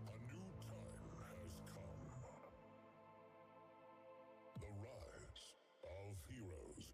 A new time has come. The rise of heroes.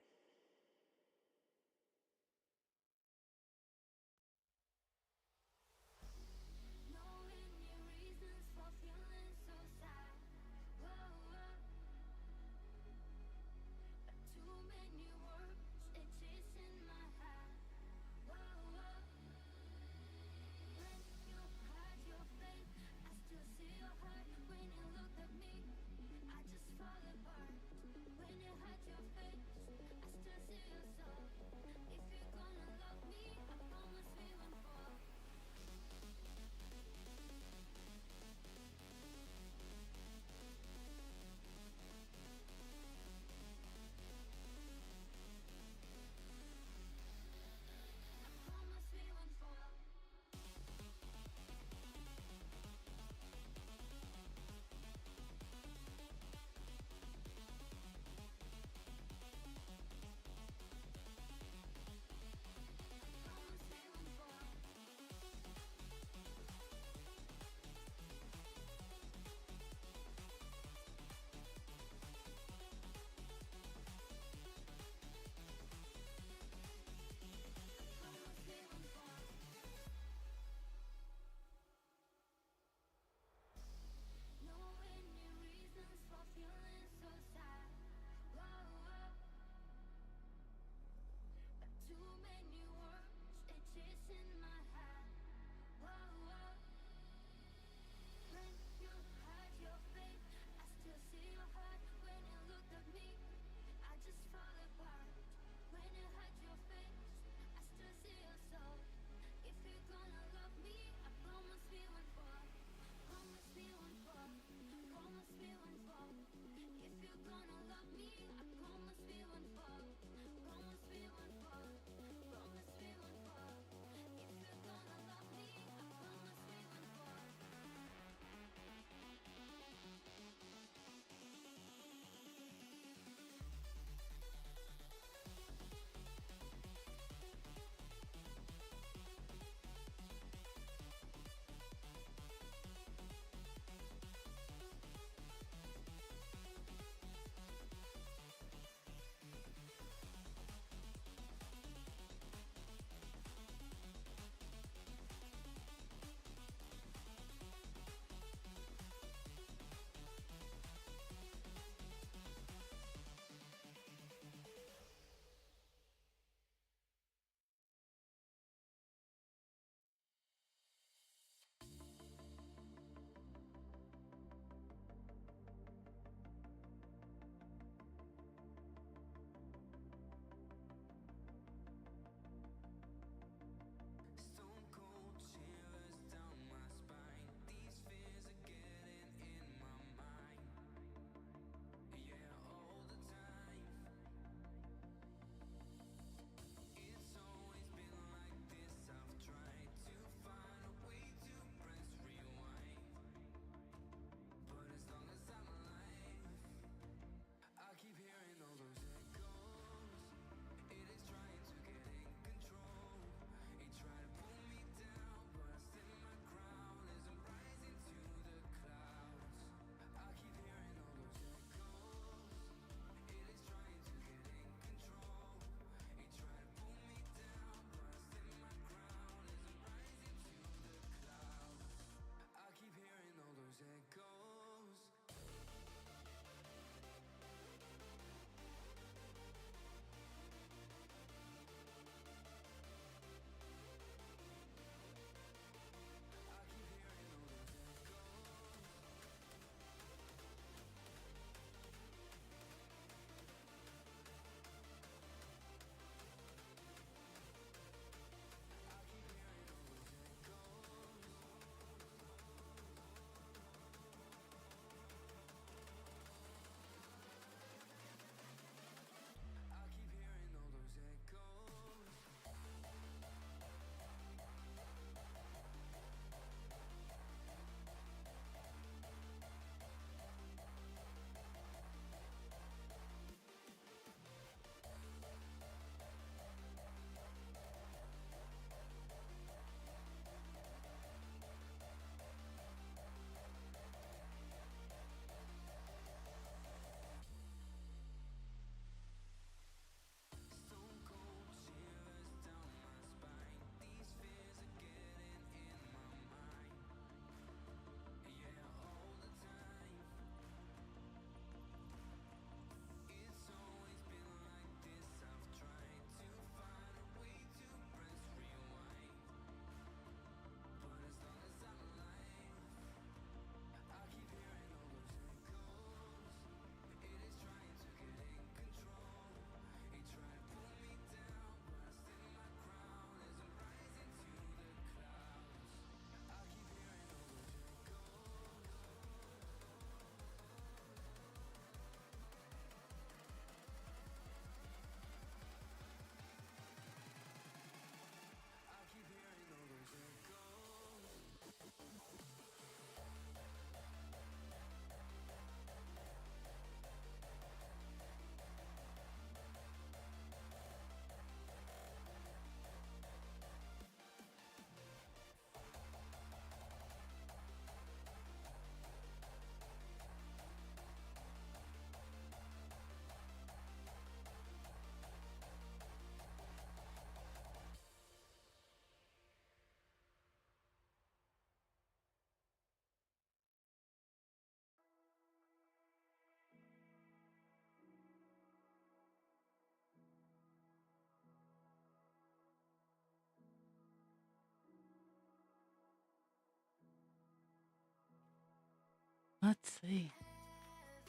Let's see.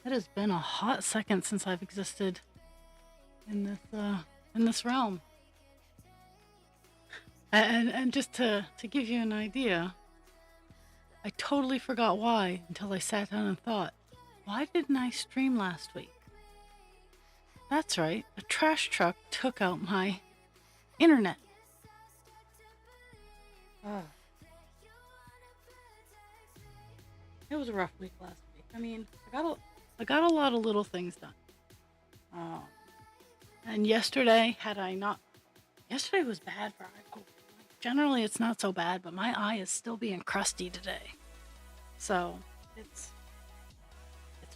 It has been a hot second since I've existed in this realm. And just to give you an idea, I totally forgot why until I sat down and thought, why didn't I stream last week? That's right, a trash truck took out my internet. It was a rough week last week. I mean, I got a lot of little things done. And yesterday, yesterday was bad for eye. Generally, it's not so bad, but my eye is still being crusty today. So it's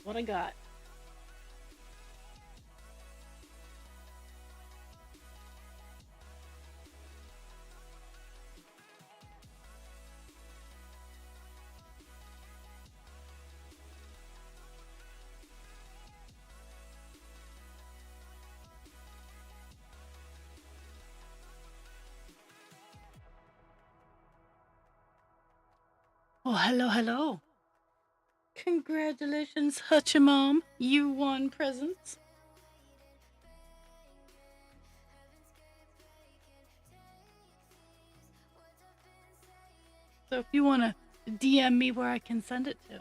what I got. Oh, hello, hello. Congratulations, Hutchamom. You won presents. So if you want to DM me where I can send it to.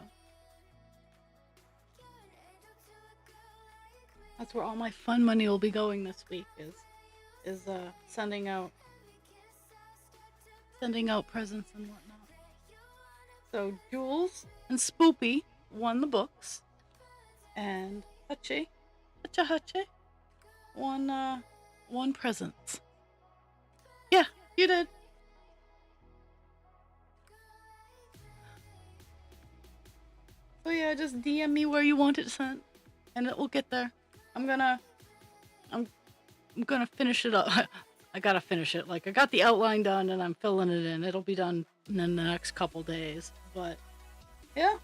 That's where all my fun money will be going this week is sending out presents and whatnot. So Jules and Spoopy won the books, and Hutchie won presents. Yeah, you did. So yeah, just DM me where you want it sent, and it will get there. I'm gonna finish it up. I gotta finish it. Like, I got the outline done and I'm filling it in. It'll be done in the next couple days. But yeah,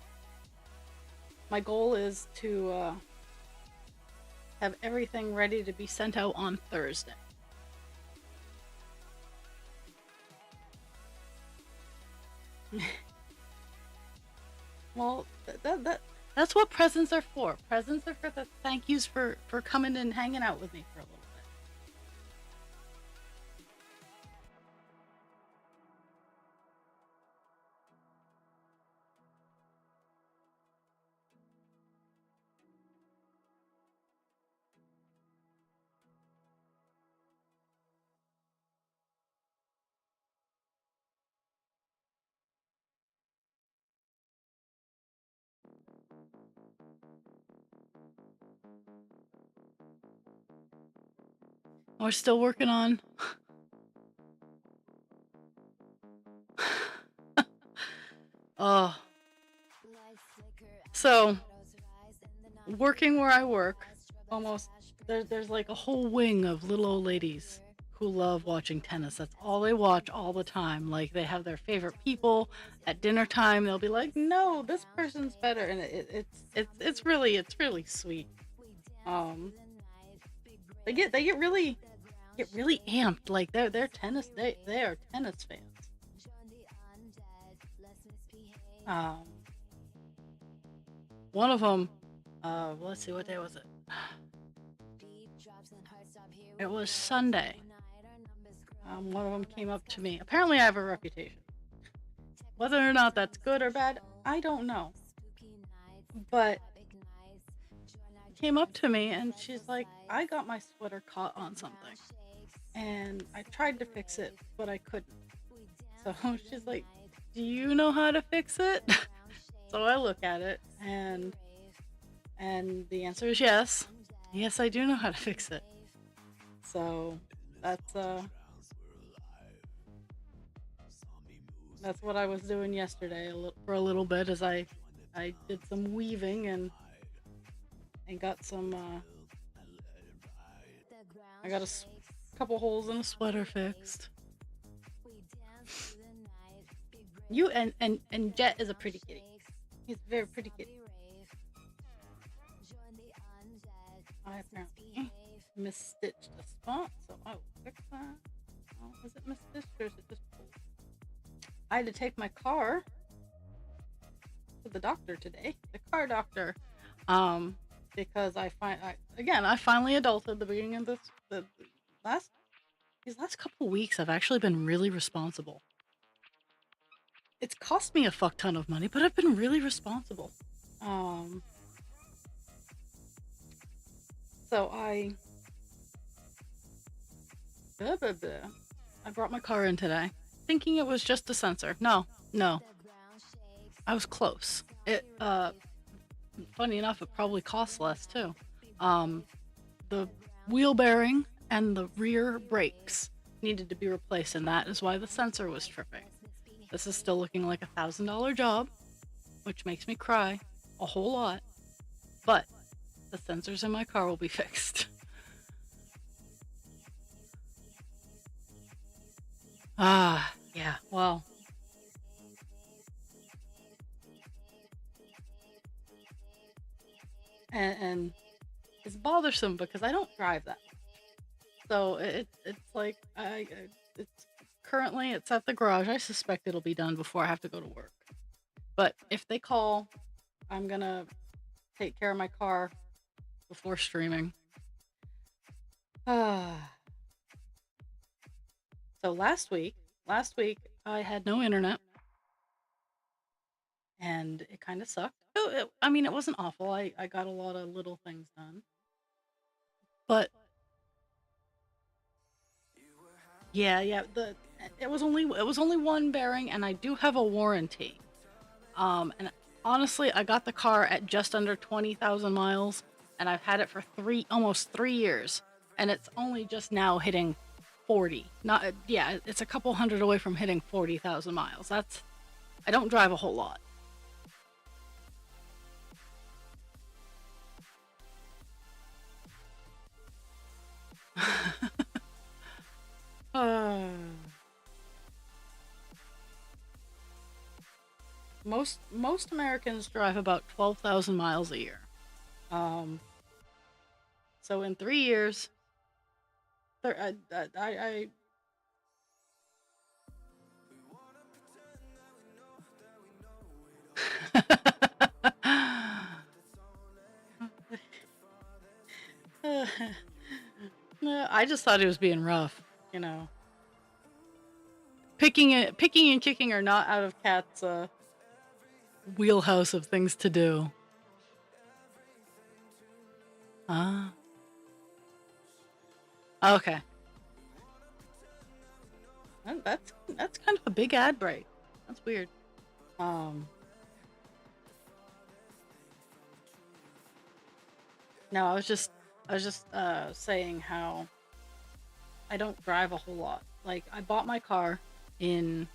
my goal is to have everything ready to be sent out on Thursday. Well, that's what presents are for. Presents are for the thank yous for coming and hanging out with me for a little bit. We're still working on so working where I work, almost there's like a whole wing of little old ladies who love watching tennis. That's all they watch all the time. Like, they have their favorite people at dinner time. They'll be like, "No, this person's better," and it's really sweet. They get really amped. Like, they're tennis. They are tennis fans. One of them. Let's see, what day was it? It was Sunday. One of them came up to me. Apparently, I have a reputation. Whether or not that's good or bad, I don't know. But came up to me and she's like, "I got my sweater caught on something, and I tried to fix it, but I couldn't." So she's like, "Do you know how to fix it?" So I look at it, and the answer is yes. Yes, I do know how to fix it. So that's what I was doing yesterday for a little bit, as I did some weaving and got some I got a couple holes in a sweater fixed. You and Jet is a pretty kitty. He's a very pretty kitty. I apparently misstitched a spot, so I will fix that. Oh, is it misstitched or is it just pulled? I had to take my car to the doctor today, the car doctor, because I finally adulted at the beginning of last these last couple weeks. I've actually been really responsible. It's cost me a fuck ton of money, but I've been really responsible. So I brought my car in today, thinking it was just a sensor. No, I was close. Funny enough, it probably costs less too. The wheel bearing and the rear brakes needed to be replaced, and that is why the sensor was tripping. This is still looking like $1,000 job, which makes me cry a whole lot, but the sensors in my car will be fixed. Yeah, well. And it's bothersome because I don't drive that much. So it's like it's at the garage. I suspect it'll be done before I have to go to work. But if they call, I'm gonna take care of my car before streaming. So last week I had no internet, and it kind of sucked. It wasn't awful. I got a lot of little things done, but yeah, it was only one bearing, and I do have a warranty. And honestly, I got the car at just under 20,000 miles, and I've had it for almost 3 years, and it's only just now hitting 40. It's a couple hundred away from hitting 40,000 miles. I don't drive a whole lot. Most Americans drive about 12,000 miles a year. So in 3 years, I I just thought he was being rough, you know. Picking and kicking are not out of Cat's wheelhouse of things to do. Okay. That's kind of a big ad break. That's weird. No, I was just saying how I don't drive a whole lot. Like, I bought my car in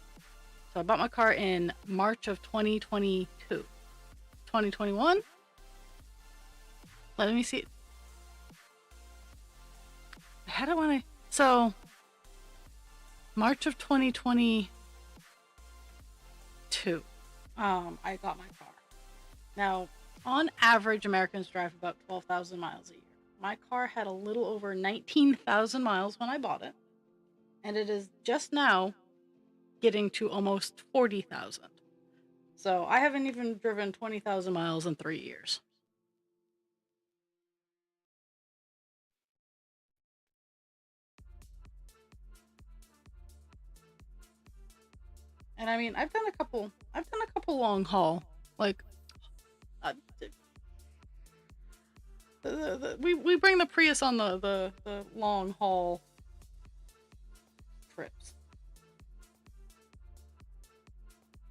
March of 2022. 2021? Let me see. I had it March of 2022. I got my car. Now, on average, Americans drive about 12,000 miles a year. My car had a little over 19,000 miles when I bought it, and it is just now getting to almost 40,000. So I haven't even driven 20,000 miles in 3 years. And I mean, I've done a couple long haul, like we bring the Prius on the long haul trips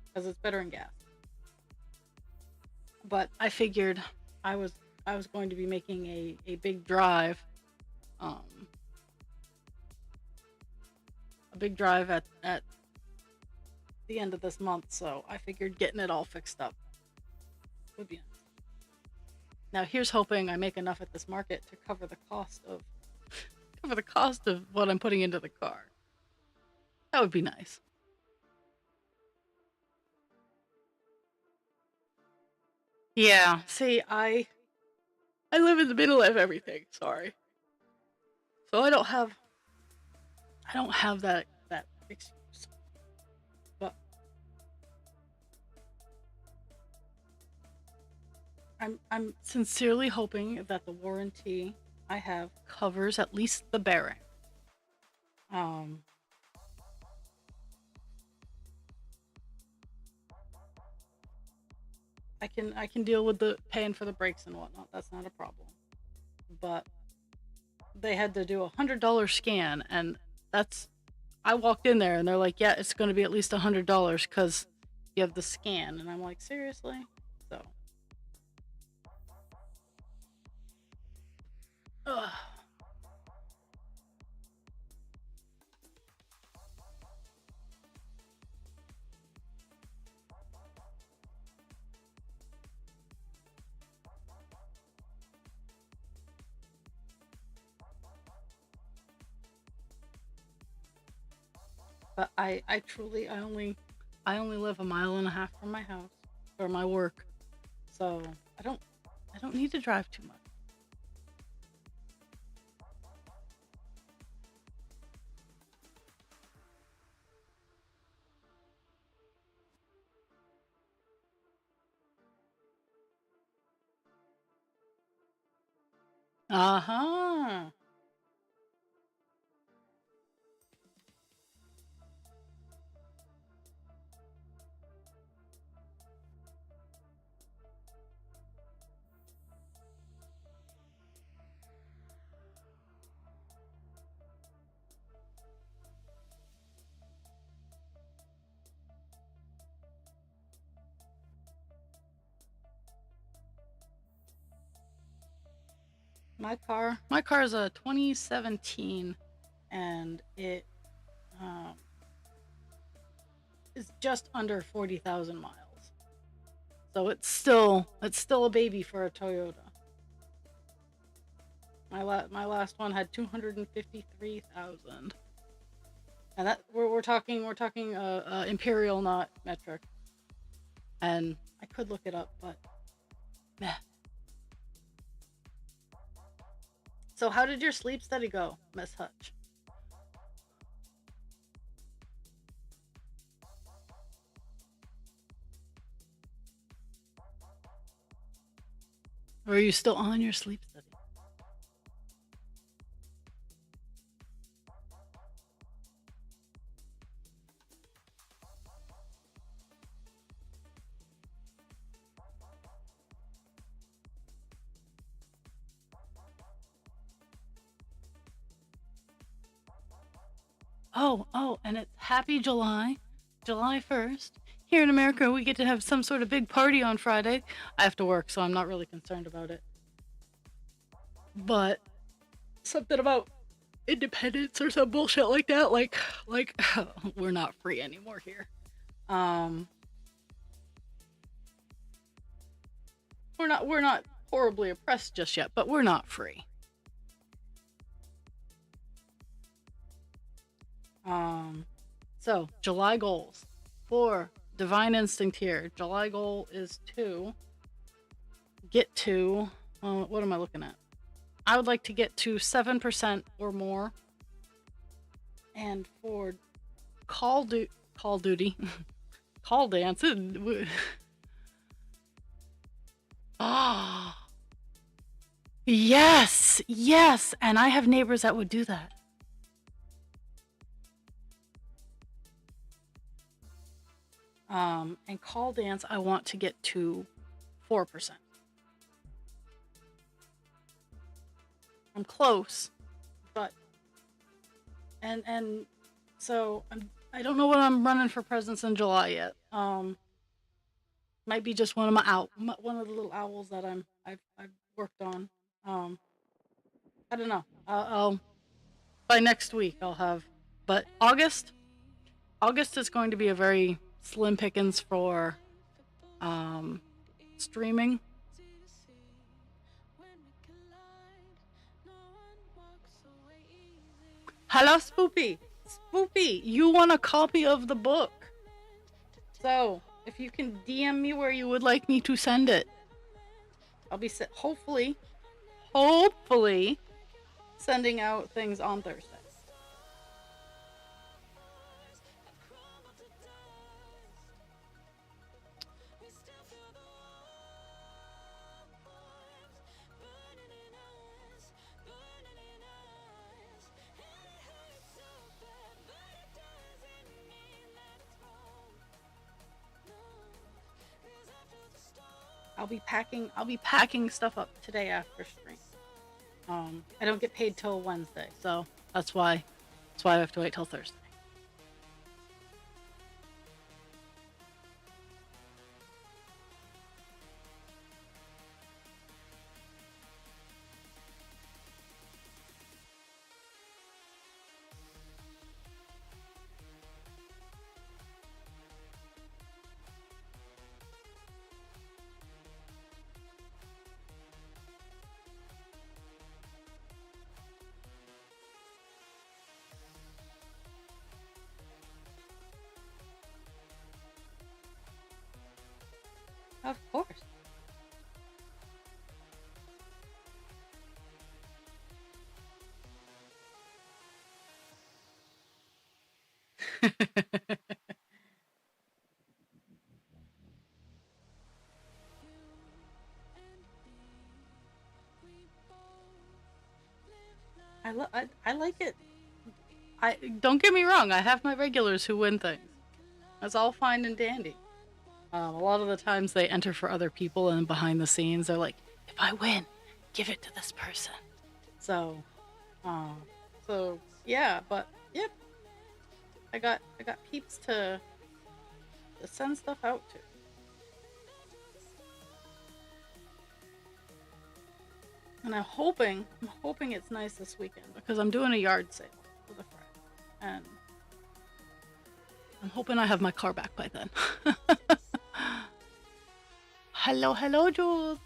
because it's better in gas. But I figured I was going to be making a big drive, a big drive at the end of this month, so I figured getting it all fixed up would be nice. Now here's hoping I make enough at this market to cover the cost of what I'm putting into the car. That would be nice. Yeah, see, I live in the middle of everything, sorry. So I don't have that excuse. But I'm sincerely hoping that the warranty I have covers at least the bearing. Um, I can deal with the paying for the brakes and whatnot. That's not a problem. But they had to do $100 scan, and that's I walked in there and they're like, yeah, it's going to be at least $100 because you have the scan, and I'm like, seriously? So, ugh. But I truly, I only live a mile and a half from my house or my work, so I don't need to drive too much. Uh huh. My car is a 2017, and it um, is just under 40,000 miles. So it's still a baby for a Toyota. My last one had 253,000, and that we're talking imperial, not metric. And I could look it up, but meh. So how did your sleep study go, Miss Hutch? Or are you still on your sleep study? Oh, and it's Happy July, July 1st. Here in America, we get to have some sort of big party on Friday. I have to work, so I'm not really concerned about it. But something about independence or some bullshit like that, like we're not free anymore here. Um, we're not horribly oppressed just yet, but we're not free. Um, so July goals for Divine Instinct here. July goal is to get to what am I looking at? I would like to get to 7% or more. And for Call Duty, Call Dance. Ah, yes, yes. And I have neighbors that would do that. And Call Dance, I want to get to 4%. I'm close, but and so I don't know what I'm running for presents in July yet. Might be just one of the little owls that I've worked on. Um, I don't know. I'll by next week I'll have. But August is going to be a very slim pickings for um streaming. Hello, Spoopy. Spoopy, you want a copy of the book? So if you can DM me where you would like me to send it, I'll be hopefully sending out things on Thursday. I'll be packing stuff up today after stream. I don't get paid till Wednesday, so that's why I have to wait till Thursday. Of course. I like it. I don't get me wrong. I have my regulars who win things. That's all fine and dandy. A lot of the times they enter for other people, and behind the scenes they're like, "If I win, give it to this person." So, uh, so yeah. But yep, I got peeps to send stuff out to. And I'm hoping it's nice this weekend because I'm doing a yard sale with a friend, and I'm hoping I have my car back by then. Hello, hello, Jules.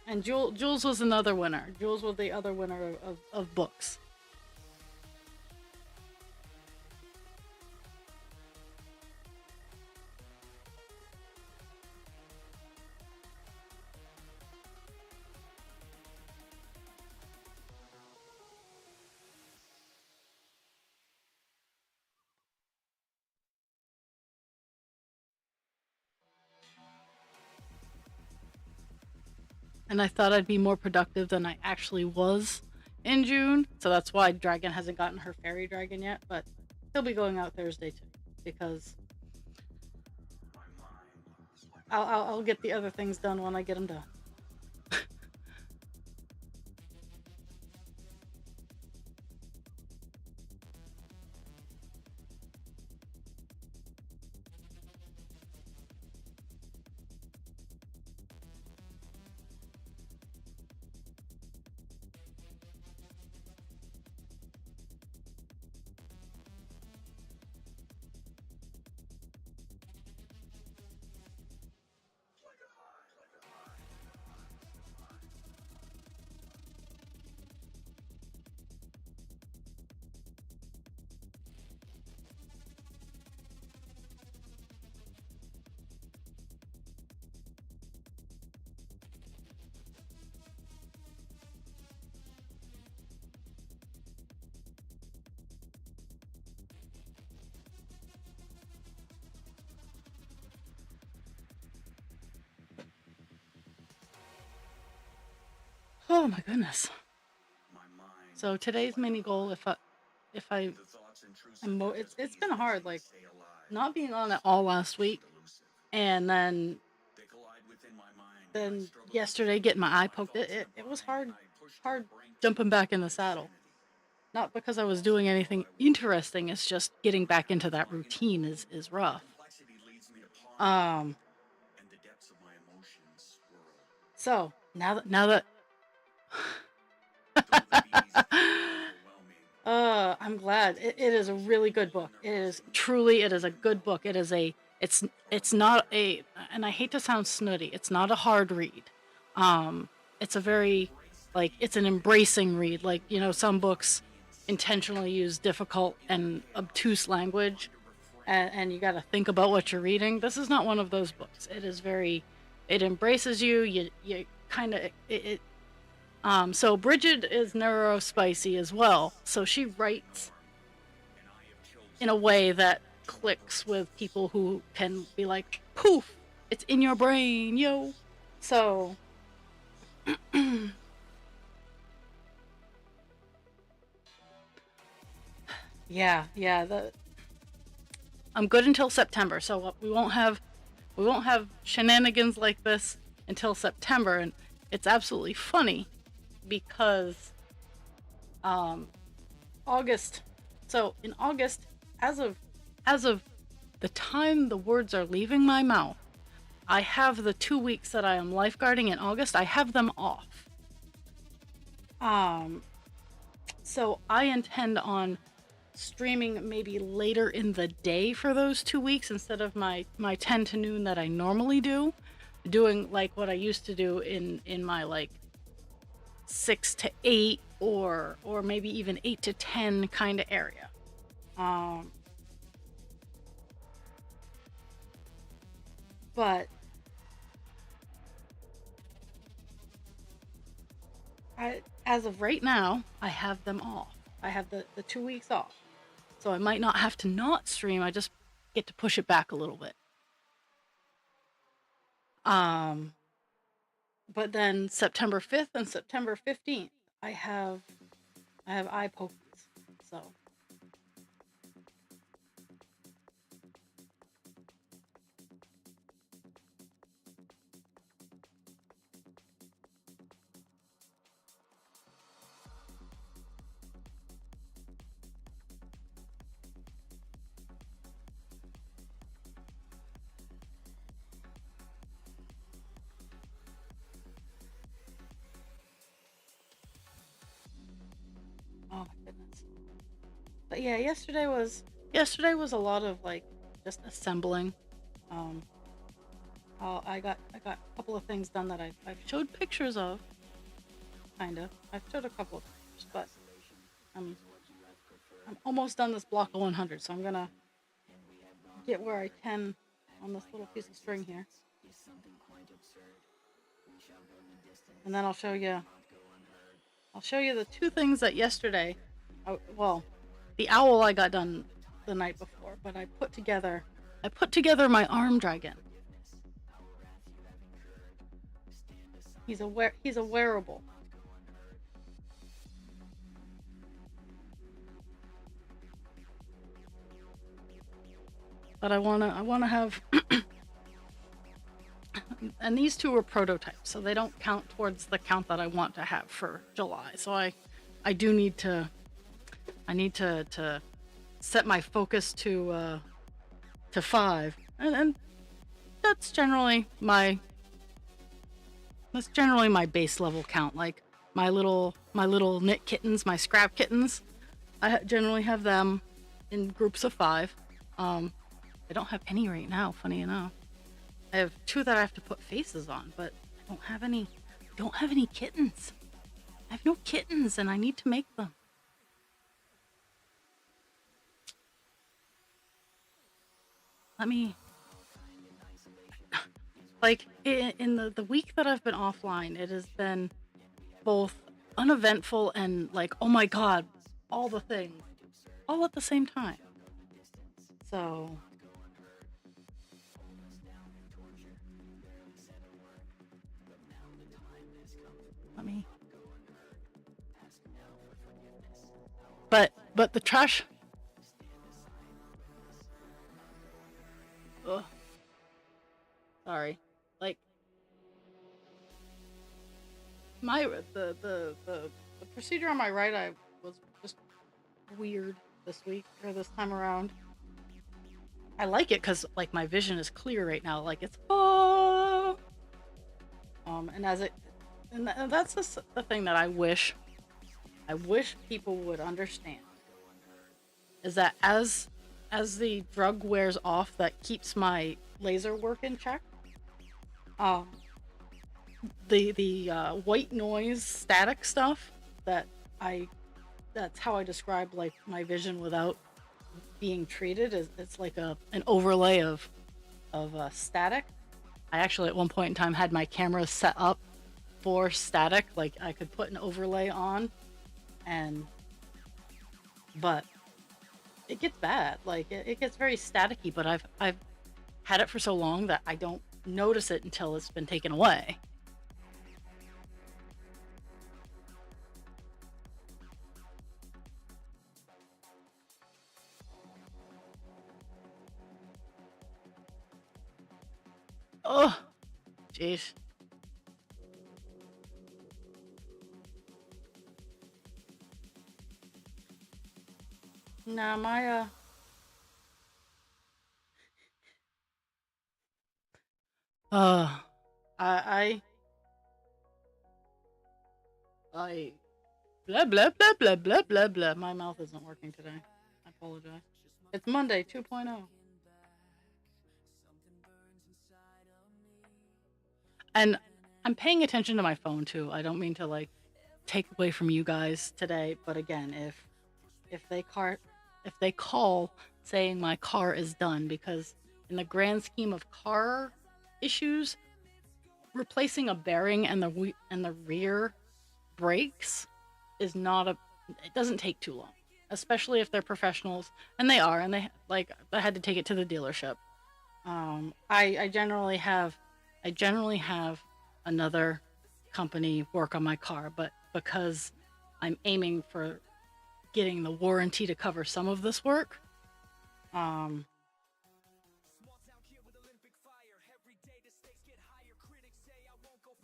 And Jules was another winner. Jules was the other winner of books. And I thought I'd be more productive than I actually was in June. So that's why Dragon hasn't gotten her fairy dragon yet, but he'll be going out Thursday too because I'll get the other things done when I get them done. Oh my goodness. So today's mini goal, if I it's been hard, like not being on it all last week, and then yesterday getting my eye poked. It was hard jumping back in the saddle. Not because I was doing anything interesting. It's just getting back into that routine is rough. Um. So now that I'm glad. It is a really good book. It is a good book. It's not a, and I hate to sound snooty. It's not a hard read. Um, it's a very, like, it's an embracing read. Like, some books intentionally use difficult and obtuse language, and you got to think about what you're reading. This is not one of those books. It embraces you. You kind of it so Bridget is neurospicy as well. So she writes in a way that clicks with people who can be like, poof, it's in your brain, yo. So Yeah. I'm good until September, so we won't have shenanigans like this until September, and it's absolutely funny because um August. So in August, as of as of the time the words are leaving my mouth, I have the 2 weeks that I am lifeguarding in August. I have them off. Um, so I intend on streaming maybe later in the day for those 2 weeks instead of my 10 to noon that I normally do, doing like what I used to do in my like 6 to 8 or maybe even 8 to 10 kind of area. Um, but as of right now, I have them off. I have the 2 weeks off. So I might not have to not stream. I just get to push it back a little bit. Um, but then September 5th and September 15th, I have eye pokies. So oh my goodness. But yeah, yesterday was a lot of like just assembling. Um, I got a couple of things done that I've showed pictures of. Kind of. I've showed a couple of pictures, but I'm I'm almost done this block of 100, so I'm gonna get where I can on this little piece of string here, and then I'll show you the two things that yesterday. Well, the owl I got done the night before, but I put together my arm dragon. He's a wearable. But I wanna have and these two are prototypes, so they don't count towards the count that I want to have for July. So I do need to I need to set my focus to 5, and that's generally my base level count. Like my little knit kittens, my scrap kittens, generally have them in groups of 5. I don't have any right now, funny enough. I have 2 that I have to put faces on, but I don't have any kittens. I have no kittens, and I need to make them. Let me like in the week that I've been offline, it has been both uneventful and like, oh my god, all the things, all at the same time. So let me. But the trash. Ugh, sorry. Like my the procedure on my right eye was just weird this week or this time around. I like it because like my vision is clear right now. Like it's and as it and that's the thing that I wish people would understand is that as the drug wears off that keeps my laser work in check, um the white noise static stuff that I that's how I describe like my vision without being treated is it's like an overlay of static. I actually at one point in time had my camera set up for static, like I could put an overlay on, and but it gets bad. Like it gets very staticky, but I've had it for so long that I don't notice it until it's been taken away. Oh, jeez. Nah, my uh, I, I, blah blah blah blah blah blah blah. My mouth isn't working today. I apologize. It's Monday 2.0. And I'm paying attention to my phone too. I don't mean to like take away from you guys today, but again, if they call saying my car is done, because in the grand scheme of car issues, replacing a bearing and the rear brakes is not a it doesn't take too long, especially if they're professionals, and they are, and they like I had to take it to the dealership. I generally have another company work on my car, but because I'm aiming for getting the warranty to cover some of this work, um,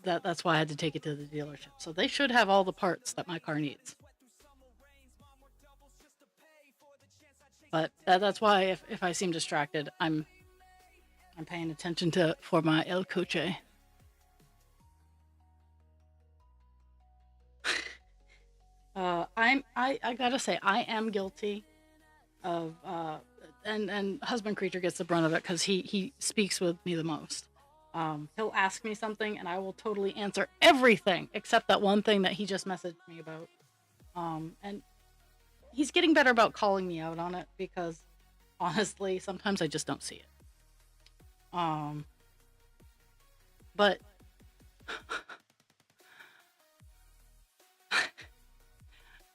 that's why I had to take it to the dealership. So they should have all the parts that my car needs. But that's why if I seem distracted, I'm paying attention to for my El Coche. I gotta say I am guilty of and husband creature gets the brunt of it because he speaks with me the most. He'll ask me something and I will totally answer everything except that one thing that he just messaged me about. And he's getting better about calling me out on it because honestly, sometimes I just don't see it. But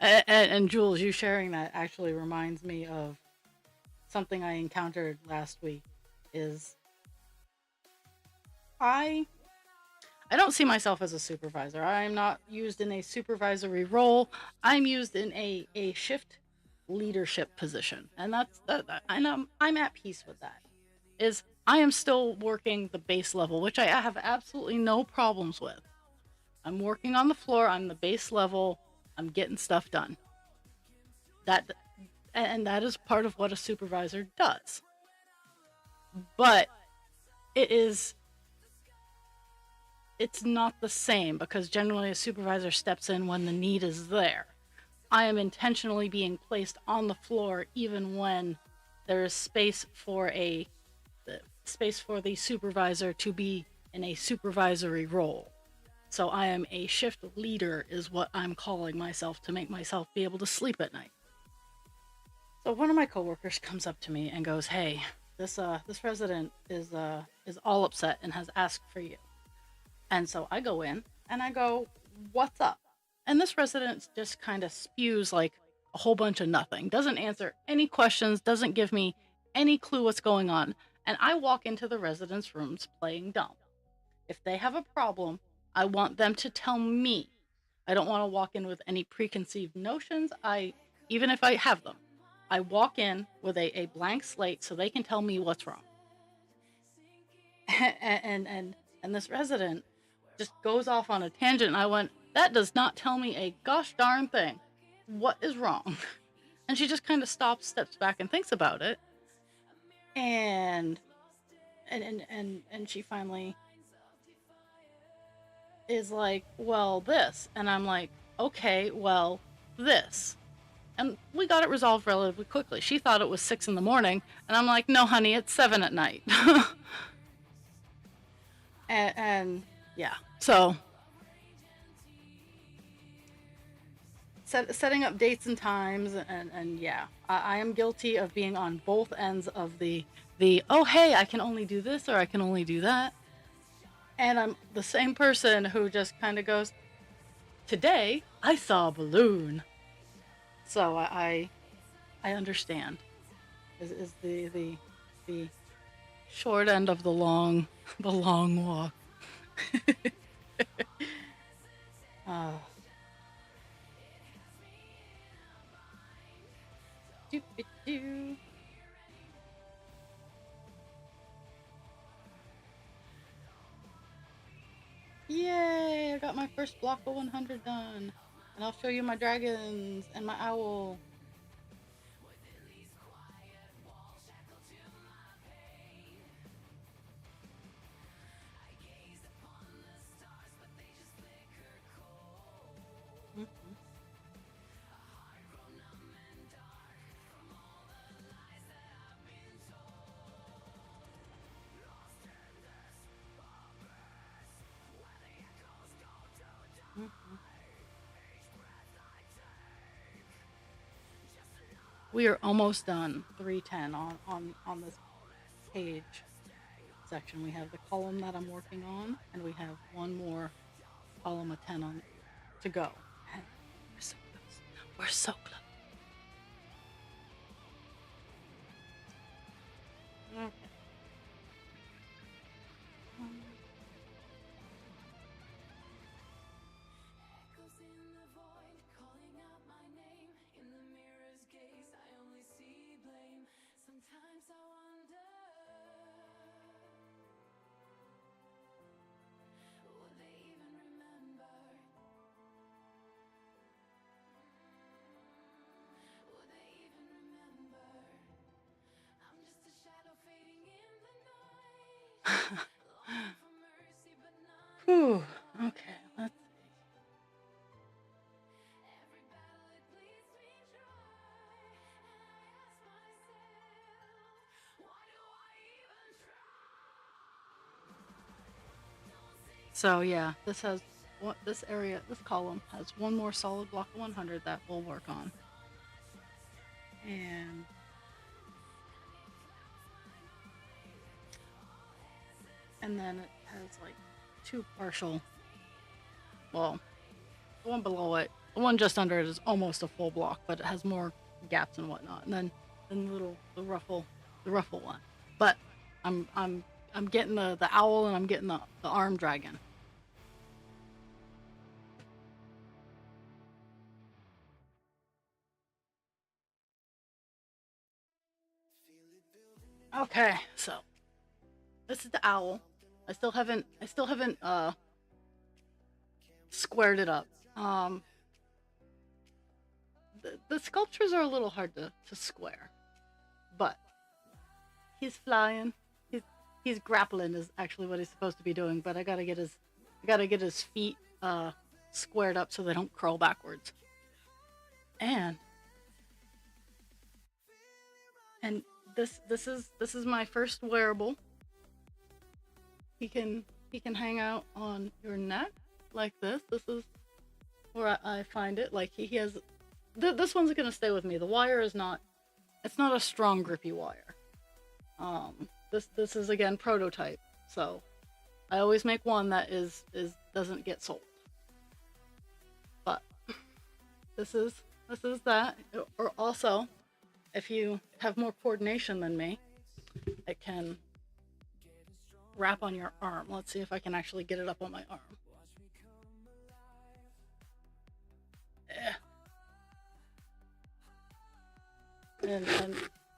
and Jules, you sharing that actually reminds me of something I encountered last week. Is I don't see myself as a supervisor. I'm not used in a supervisory role. I'm used in a shift leadership position, and I'm at peace with that. Is I am still working the base level, which I have absolutely no problems with. I'm working on the floor. I'm the base level. I'm getting stuff done. That and that is part of what a supervisor does. But it is it's not the same because generally a supervisor steps in when the need is there. I am intentionally being placed on the floor even when there is space for the supervisor to be in a supervisory role. So I am a shift leader is what I'm calling myself to make myself be able to sleep at night. So one of my coworkers comes up to me and goes, "Hey, this resident is all upset and has asked for you." And so I go in and I go, "What's up?" And this resident just kind of spews like a whole bunch of nothing, doesn't answer any questions, doesn't give me any clue what's going on. And I walk into the residents' rooms playing dumb. If they have a problem, I want them to tell me. I don't want to walk in with any preconceived notions. Even if I have them, I walk in with a blank slate so they can tell me what's wrong. And this resident just goes off on a tangent. And I went, "That does not tell me a gosh darn thing. What is wrong?" And she just kind of stops, steps back, and thinks about it. And she finally is like, "Well, this," and I'm like, "Okay, well, this." And we got it resolved relatively quickly. She thought it was 6 in the morning, and I'm like, "No, honey, it's 7 at night." and yeah, so setting up dates and times, and yeah, I am guilty of being on both ends of the oh hey, I can only do this or I can only do that. And I'm the same person who just kind of goes, "Today I saw a balloon." So I understand. Is the short end of the long walk. uh, got my first block of 100 done. And I'll show you my dragons and my owl. We are almost done 310 on this page section. We have the column that I'm working on, and we have one more column of 10 on to go. And we're so close. We're so close. Okay. Whew. Okay, let's see. So yeah, this has this area, this column has one more solid block of 100 that we'll work on, and then it has like two partial. Well, the one below it, the one just under it is almost a full block, but it has more gaps and whatnot. And then the ruffle one. But I'm getting the owl and I'm getting the arm dragon. Okay, so this is the owl. I still haven't squared it up. The sculptures are a little hard to square, but he's flying. He's grappling is actually what he's supposed to be doing. But I gotta get his feet squared up so they don't curl backwards. And this is my first wearable. He can hang out on your neck like this. This is where I find it. Like he has, this one's gonna stay with me. The wire is not, it's not a strong grippy wire. This is again prototype, so I always make one that doesn't get sold. But this is that. Or also, if you have more coordination than me, it can wrap on your arm. Let's see if I can actually get it up on my arm. And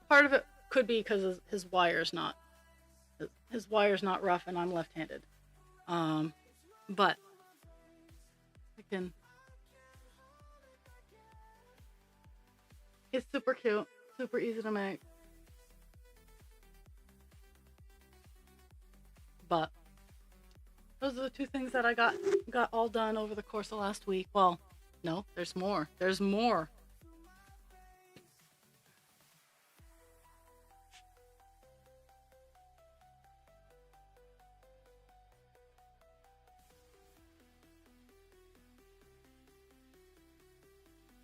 part of it could be because his wire's not rough and I'm left-handed. But I can. It's super cute, super easy to make. But those are the two things that I got all done over the course of last week. Well, no, there's more. There's more.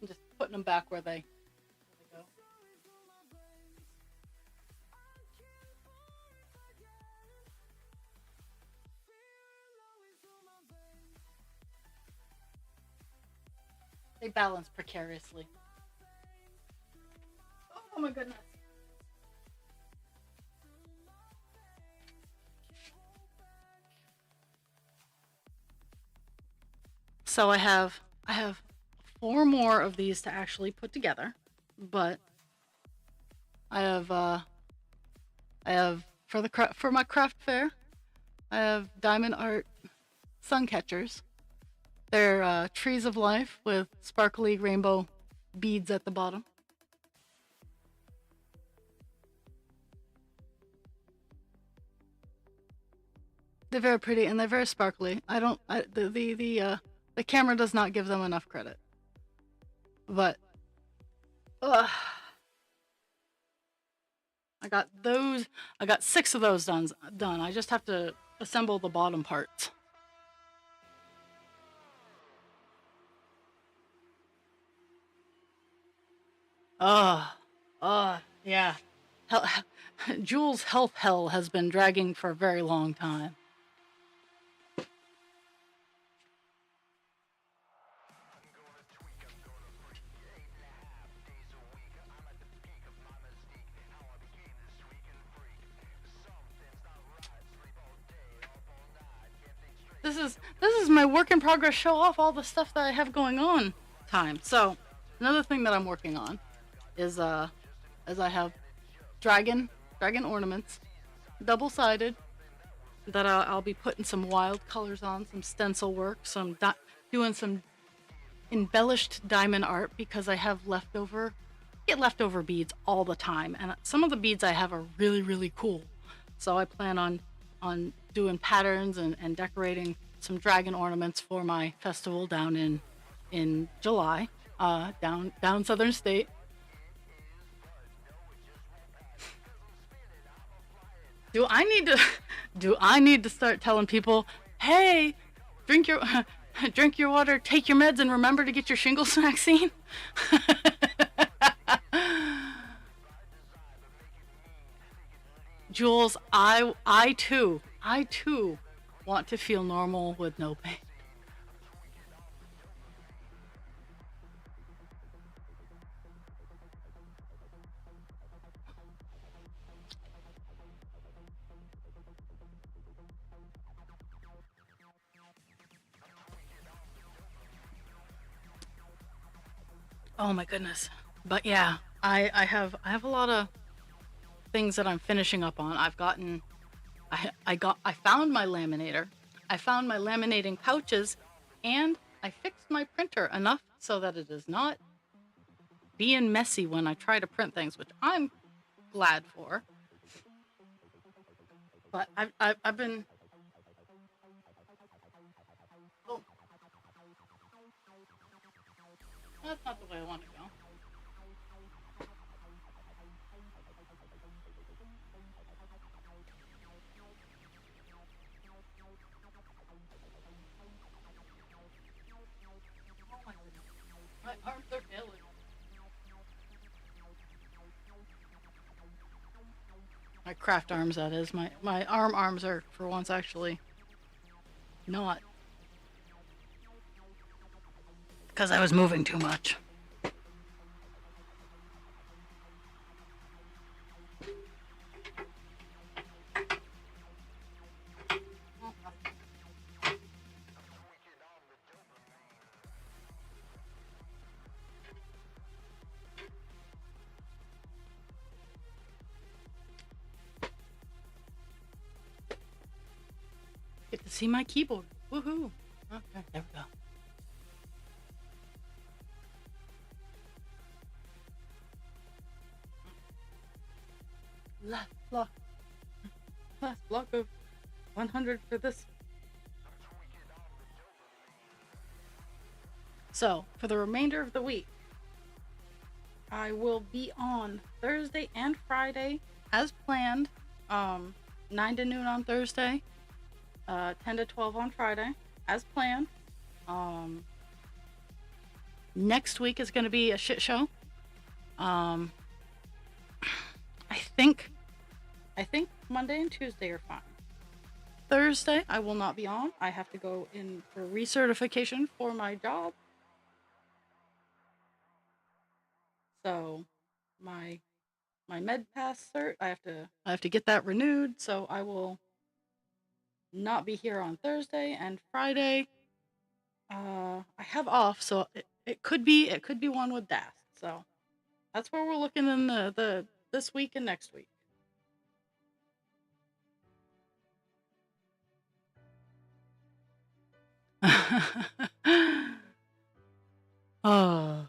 I'm just putting them back where they go. They balance precariously. Oh my goodness. So I have 4 more of these to actually put together, but I have for my craft fair, I have diamond art sun catchers They're trees of life with sparkly rainbow beads at the bottom. They're very pretty and they're very sparkly. The camera does not give them enough credit. But I got those. I got 6 of those done. I just have to assemble the bottom parts. Yeah. Jules' health hell has been dragging for a very long time. This is my work in progress show off all the stuff that I have going on time. So another thing that I'm working on is as I have dragon ornaments, double-sided, that I'll be putting some wild colors on, some stencil work, doing some embellished diamond art because I have get leftover beads all the time, and some of the beads I have are really, really cool. So I plan on doing patterns and decorating some dragon ornaments for my festival down in July, down Southern State. Do I need to start telling people, hey, drink your water, take your meds, and remember to get your shingles vaccine? Jules, I too want to feel normal with no pain. Oh my goodness. But yeah, I have a lot of things that I'm finishing up on. I found my laminator. I found my laminating pouches, and I fixed my printer enough so that it is not being messy when I try to print things, which I'm glad for. But I've been. Oh, that's not the way I want to go. Oh my goodness. My arms are failing. My craft arms, that is. My arms are, for once, actually not. Because I was moving too much. Get to see my keyboard. Woohoo! Okay, there we go. Last block of 100 for this. So, for the remainder of the week, I will be on Thursday and Friday as planned. 9 to noon on Thursday, 10 to 12 on Friday as planned. Next week is going to be a shit show. I think Monday and Tuesday are fine. Thursday I will not be on. I have to go in for recertification for my job. So my med pass cert, I have to get that renewed, so I will not be here on Thursday and Friday. I have off, so it could be one with DAS. So that's where we're looking in the this week and next week. Oh,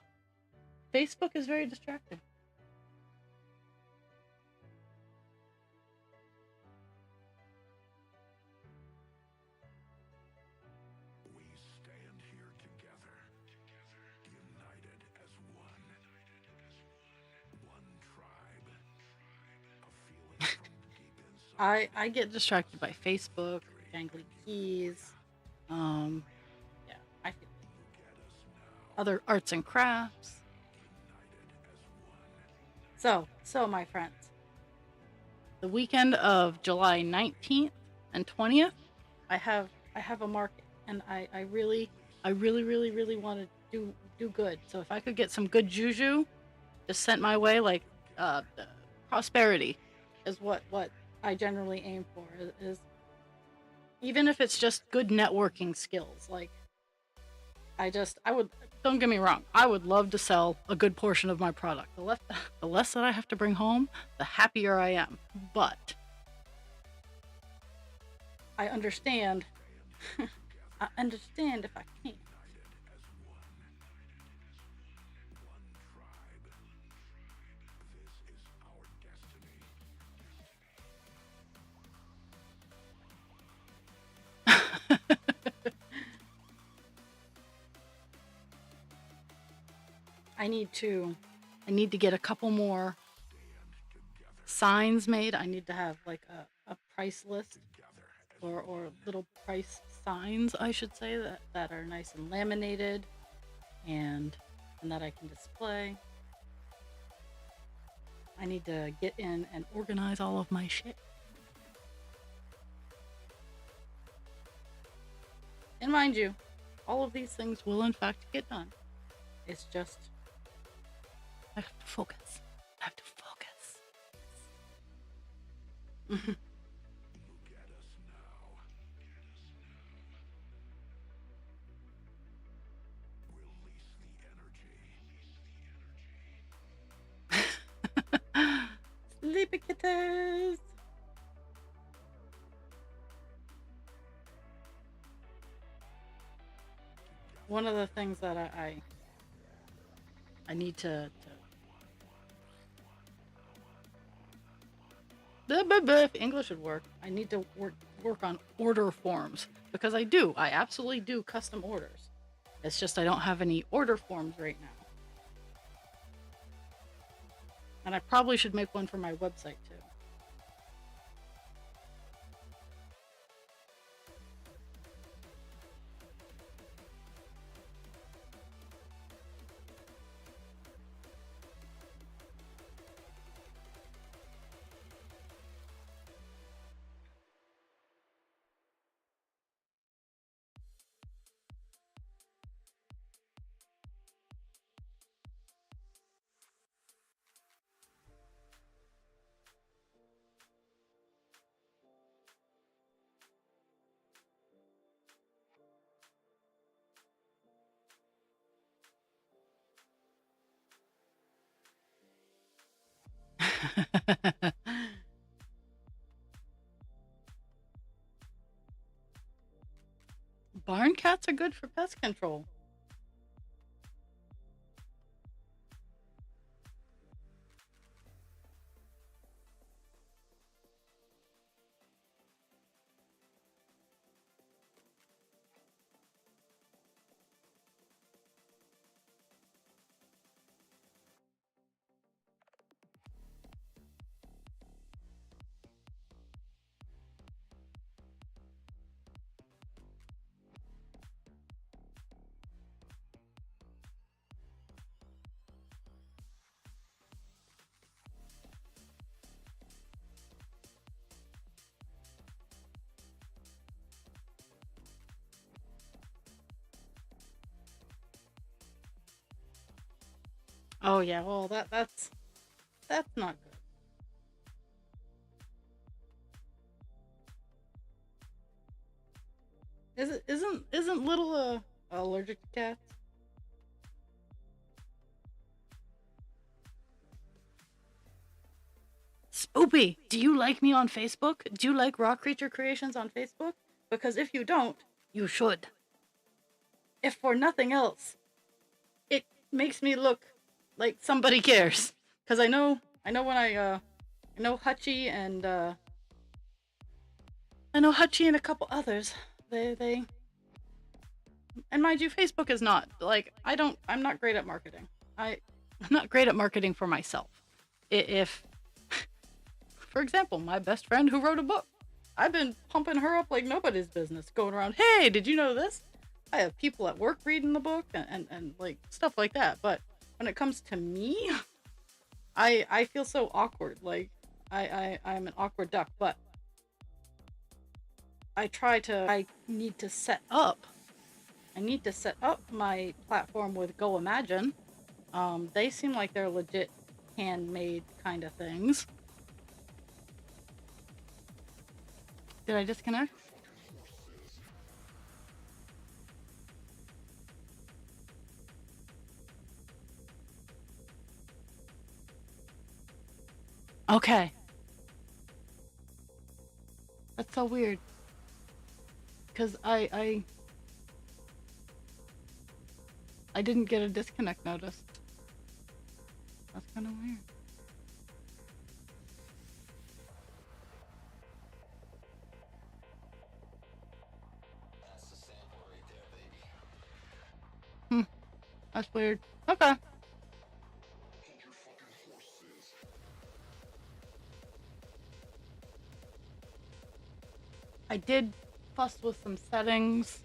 Facebook is very distracting. We stand here together, united as one. One tribe. A feeling from deep inside. I get distracted by Facebook, jangly keys. Yeah, I feel it. Other arts and crafts. So my friends, the weekend of July 19th and 20th, I have a market, and I really want to do good. So if I could get some good juju just sent my way, like prosperity is what I generally aim for, is even if it's just good networking skills. Like I would, don't get me wrong, I would love to sell a good portion of my product. The less that I have to bring home, the happier I am. But I understand. I understand if I can't. I need to get a couple more signs made. I need to have like a price list, or little price signs, I should say, that are nice and laminated, and that I can display. I need to get in and organize all of my shit. And mind you, all of these things will in fact get done. It's just I have to focus. I have to focus. Look at us now. Release the energy. Sleepy kittens. One of the things that I need to if English would work, I need to work on order forms, because I absolutely do custom orders. It's just I don't have any order forms right now. And I probably should make one for my website too. Barn cats are good for pest control. Oh yeah, well that's not good. Isn't little allergic to cats? Spoopy, do you like me on Facebook? Do you like Raw Creature Creations on Facebook? Because if you don't, you should. if for nothing else, it makes me look like somebody cares. Because I know when I know Hutchie and I know Hutchie and a couple others. They and mind you, Facebook is not like I'm not great at marketing. I'm not great at marketing for myself. If, for example, my best friend who wrote a book, I've been pumping her up like nobody's business, going around, hey, did you know this? I have people at work reading the book and like stuff like that. But when it comes to me, I feel so awkward. Like I'm an awkward duck. But I need to set up. I need to set up my platform with Go Imagine. They seem like they're legit handmade kind of things. Did I disconnect? Okay. That's so weird. Cause I didn't get a disconnect notice. That's kind of weird. Hmm. That's weird. Okay. I did fuss with some settings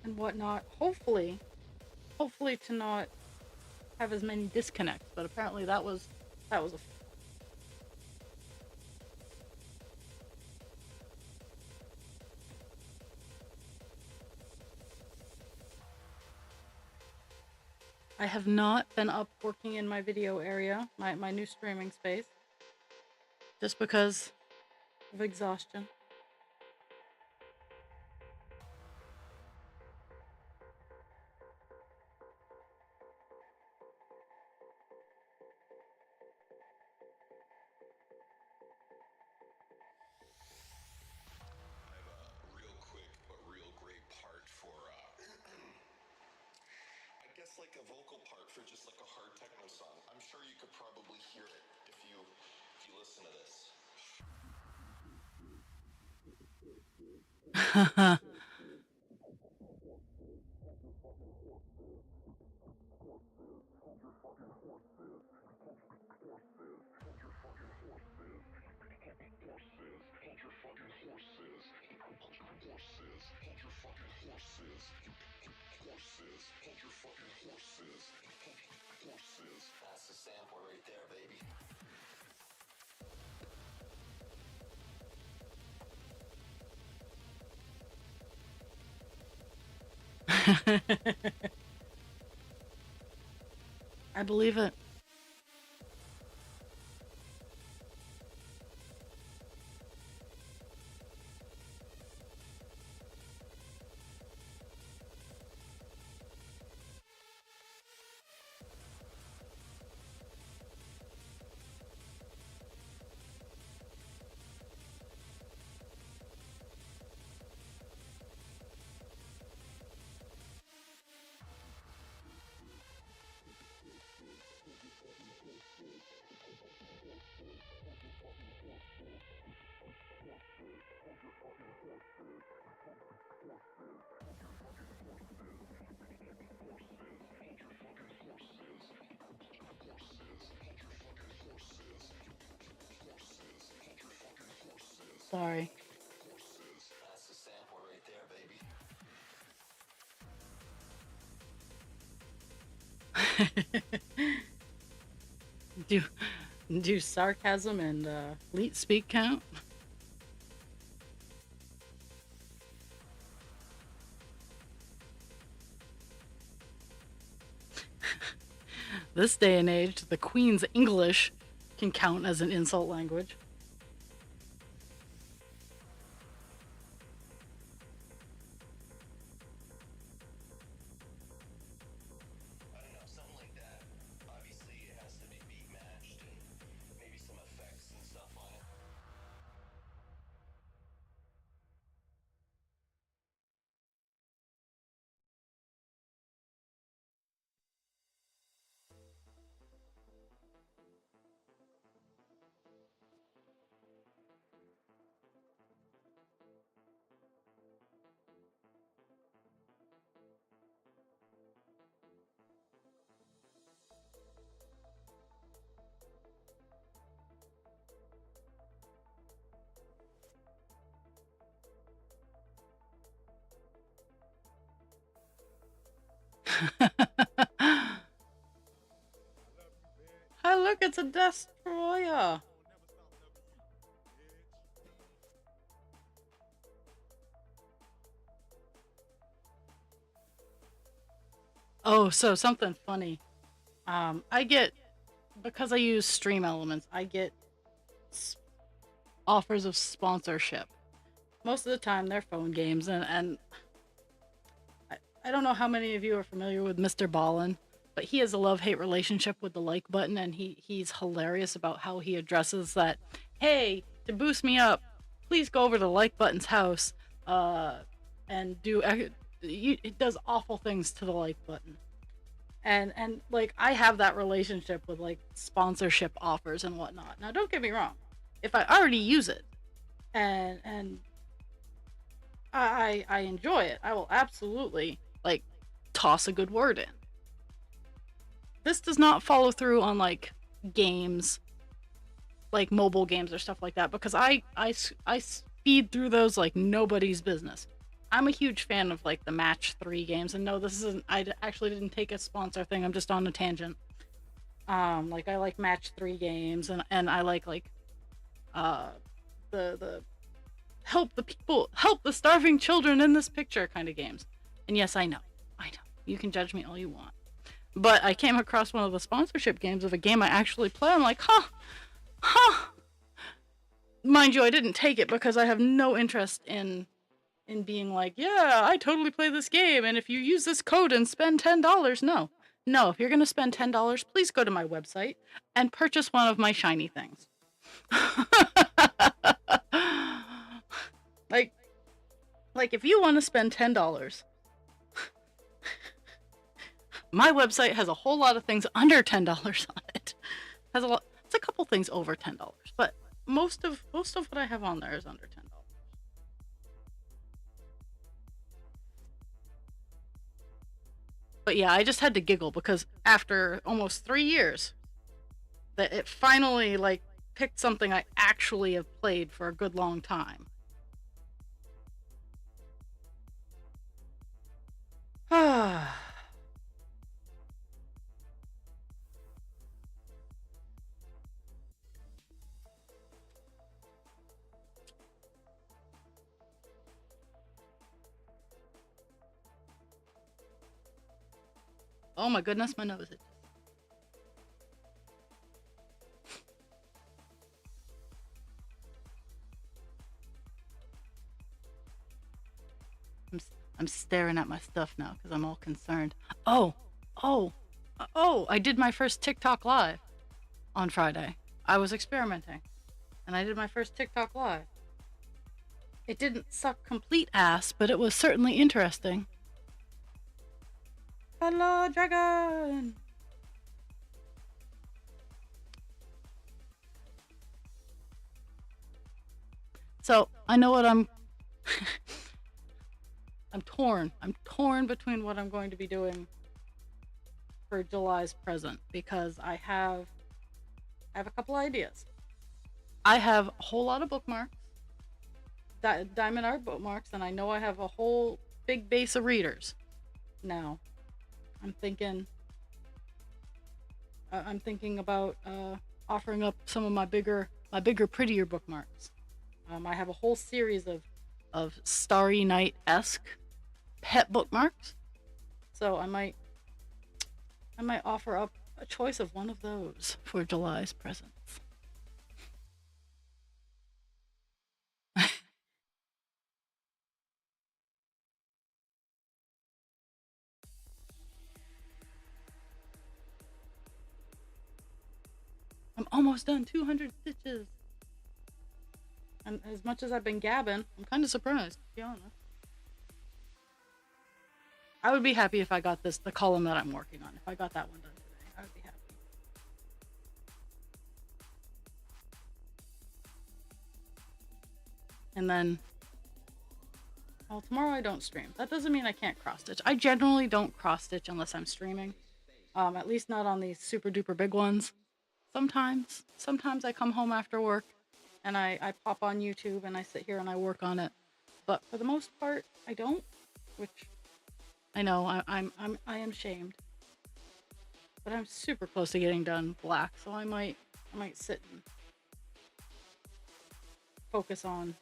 and whatnot. Hopefully to not have as many disconnects. But apparently that was a. I have not been up working in my video area, my new streaming space, just because of exhaustion. I have a real quick but real great part for, I guess like a vocal part for just like a hard techno song. I'm sure you could probably hear it if you listen to this. That's the sample right there, baby. I believe it. Sorry. That's the sample right there, baby. do do sarcasm and leet speak count? This day and age, the Queen's English can count as an insult language. Hey, look, it's a destroyer. Oh, so something funny. I get, because I use Stream Elements, I get offers of sponsorship. Most of the time, they're phone games, and I don't know how many of you are familiar with Mr. Ballin, but he has a love-hate relationship with the like button, and he's hilarious about how he addresses that. Hey, to boost me up, please go over to the like button's house, and it does awful things to the like button. And like I have that relationship with like sponsorship offers and whatnot. Now, don't get me wrong, if I already use it and I enjoy it, I will absolutely like toss a good word in. This does not follow through on like games, like mobile games or stuff like that, because I speed through those like nobody's business. I'm a huge fan of like the match 3 games, and no, this isn't. Actually didn't take a sponsor thing. I'm just on a tangent. Like I like match 3 games, and I like uh the help the people, help the starving children in this picture kind of games. And yes, I know. You can judge me all you want. But I came across one of the sponsorship games of a game I actually play. I'm like, huh. Mind you, I didn't take it because I have no interest in being like, yeah, I totally play this game, and if you use this code and spend $10, no, if you're gonna spend $10, please go to my website and purchase one of my shiny things. like, like if you want to spend $10, my website has a whole lot of things under $10 on it. Has a lot. It's a couple things over $10, but most of what I have on there is under $10. But yeah, I just had to giggle because after almost 3 years, that it finally like picked something I actually have played for a good long time. Oh my goodness, my nose. I'm staring at my stuff now because I'm all concerned. Oh, oh, I did my first TikTok live on Friday. I was experimenting and I did my first TikTok live. It didn't suck complete ass, but it was certainly interesting. Hello, dragon! So, I know what I'm... I'm torn. I'm torn between what I'm going to be doing for July's present, because I have a couple ideas. I have a whole lot of bookmarks, diamond art bookmarks, and I know I have a whole big base of readers. Now, I'm thinking about offering up some of my bigger, prettier bookmarks. I have a whole series of Starry Night-esque pet bookmarks, so I might offer up a choice of one of those for July's presents. I'm almost done 200 stitches. And as much as I've been gabbing, I'm kind of surprised, to be honest. I would be happy if I got the column that I'm working on. If I got that one done today, I would be happy. And then, well, tomorrow I don't stream. That doesn't mean I can't cross stitch. I generally don't cross stitch unless I'm streaming. At least not on these super duper big ones. Sometimes I come home after work and I pop on YouTube and I sit here and I work on it. But for the most part, I don't, which I know I am shamed, but I'm super close to getting done black, so I might sit and focus on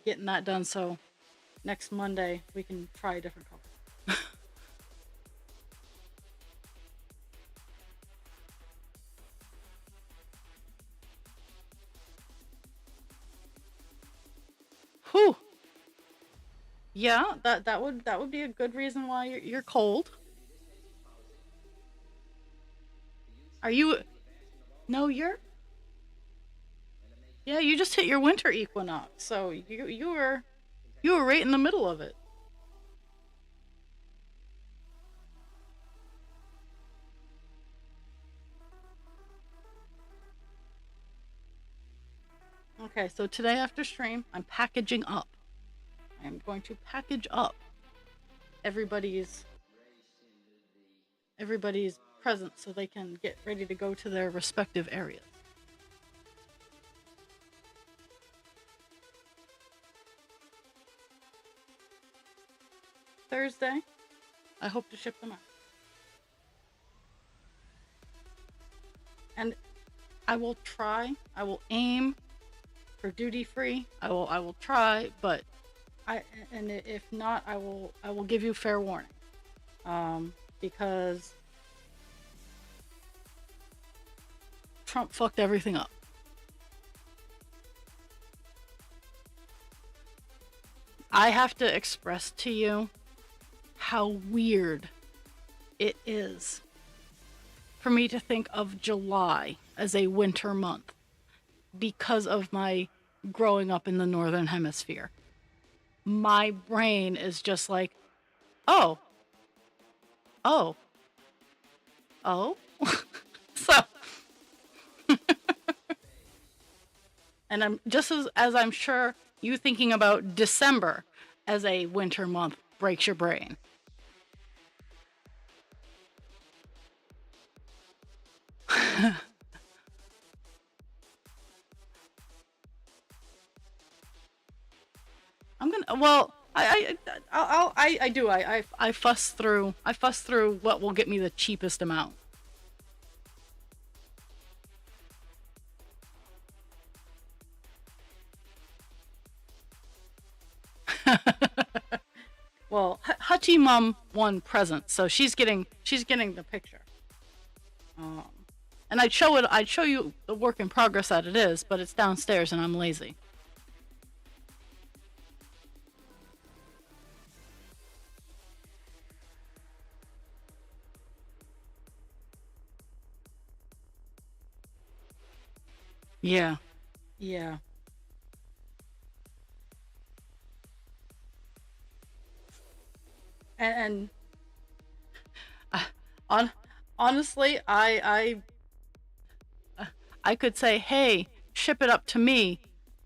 getting that done. So next Monday we can try a different color. Whew. Yeah, that would be a good reason why you're cold. Are you? No, you're. Yeah, you just hit your winter equinox, so you were right in the middle of it. Okay, so today after stream, I'm packaging up. I am going to package up everybody's everybody's presents so they can get ready to go to their respective areas. Thursday, I hope to ship them out. And I will try, I will aim for duty free. I will try, but if not, I will give you fair warning. Because Trump fucked everything up. I have to express to you how weird it is for me to think of July as a winter month because of my growing up in the northern hemisphere. My brain is just like, oh, oh, oh. So, and I'm just as I'm sure you thinking about December as a winter month breaks your brain. I'm gonna. Well, I do. I fuss through. I fuss through what will get me the cheapest amount. Well, Hachi Mom won present, so she's getting the picture. Um, and I'd show you the work in progress that it is, but it's downstairs and I'm lazy. Yeah, yeah. And uh, on honestly, I could say, hey, ship it up to me,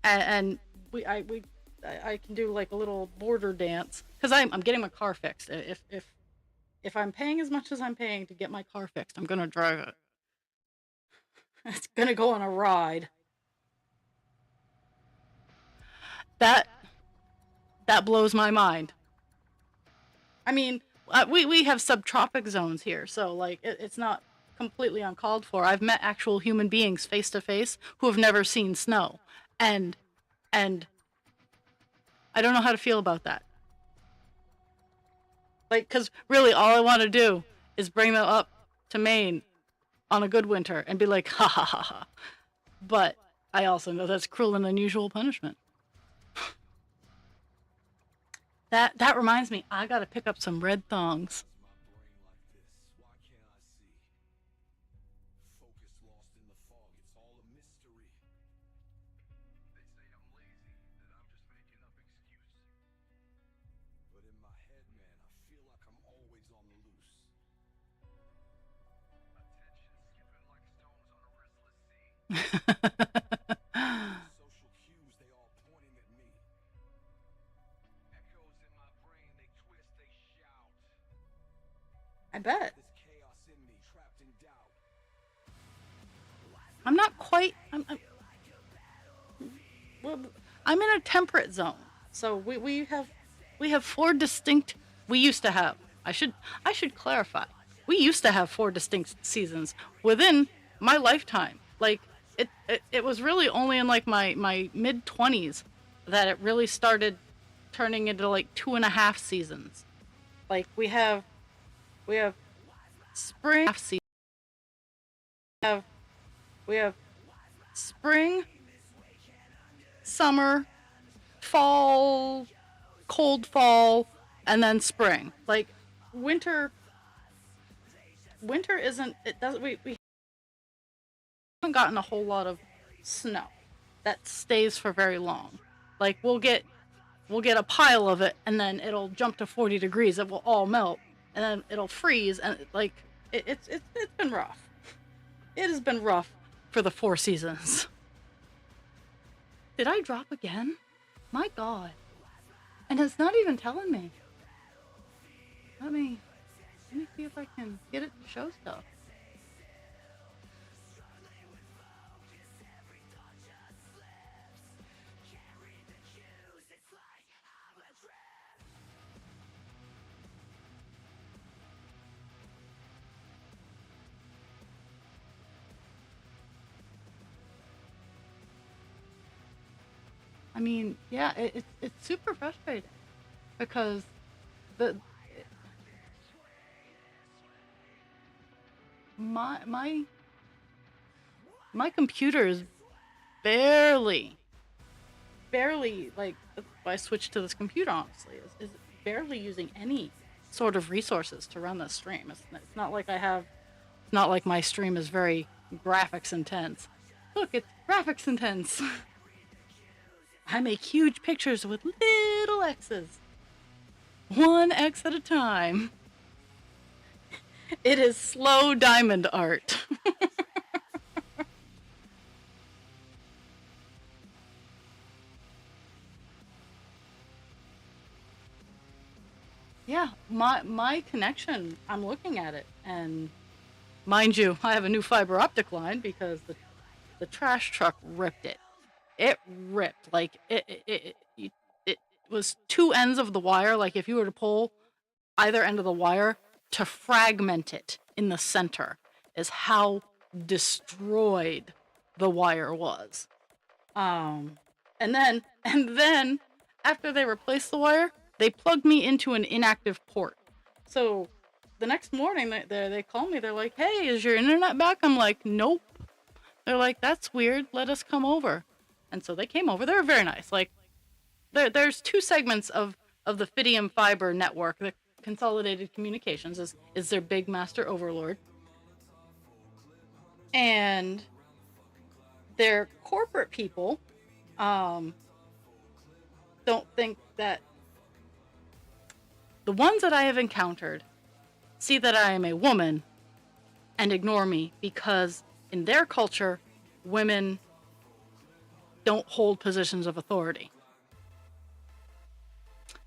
and I can do like a little border dance because I'm getting my car fixed. If I'm paying as much as I'm paying to get my car fixed, I'm gonna drive it. It's gonna go on a ride. That that blows my mind. I mean, we have subtropic zones here, so like it's not completely uncalled for. I've met actual human beings face to face who have never seen snow, and and I don't know how to feel about that. Like, because really, all I want to do is bring them up to Maine on a good winter and be like, ha ha ha ha. But I also know that's cruel and unusual punishment. That reminds me, I gotta pick up some red thongs. I bet. I'm not quite. Well, I'm in a temperate zone, so we have four distinct we used to have. I should clarify. We used to have 4 distinct seasons within my lifetime. Like it was really only in like my mid-20s that it really started turning into like 2.5 seasons. Like we have spring season. We have spring, summer, fall, cold fall, and then spring. Like winter isn't, it doesn't, we haven't gotten a whole lot of snow that stays for very long. Like we'll get a pile of it, and then it'll jump to 40 degrees. It will all melt, and then it'll freeze, and like it's been rough. It has been rough for the 4 seasons. Did I drop again? My God. And it's not even telling me. Let me see if I can get it to show stuff. I mean, yeah, it's super frustrating because the my computer is barely like I switched to this computer honestly is barely using any sort of resources to run this stream. It's not like it's not like my stream is very graphics intense. Look, it's graphics intense. I make huge pictures with little X's. 1 X at a time. It is slow diamond art. Yeah, my connection, I'm looking at it, and mind you, I have a new fiber optic line because the trash truck ripped it. It ripped. Like it was 2 ends of the wire. Like if you were to pull either end of the wire to fragment it in the center is how destroyed the wire was. And then after they replaced the wire, they plugged me into an inactive port. So the next morning they call me. They're like, "Hey, is your internet back?" I'm like, "Nope." They're like, "That's weird. Let us come over." And so they came over. They were very nice. Like there's 2 segments of the Fidium fiber network. The Consolidated Communications is their big master overlord. And their corporate people don't think that the ones that I have encountered see that I am a woman and ignore me because in their culture, women don't hold positions of authority.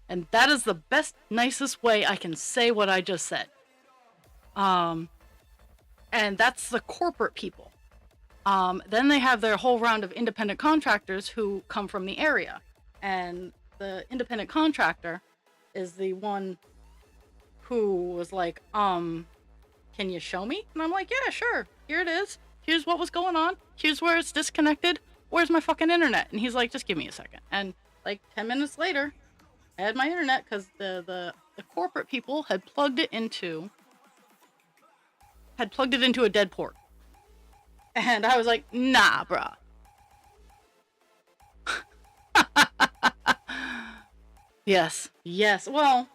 And that is the best, nicest way I can say what I just said. And that's the corporate people. Then they have their whole round of independent contractors who come from the area. And the independent contractor is the one who was like, can you show me? And I'm like, yeah, sure. Here it is. Here's what was going on. Here's where it's disconnected. Where's my fucking internet? And he's like, just give me a second. And like 10 minutes later, I had my internet because the corporate people had plugged it into a dead port. And I was like, nah, bruh. Yes. Well,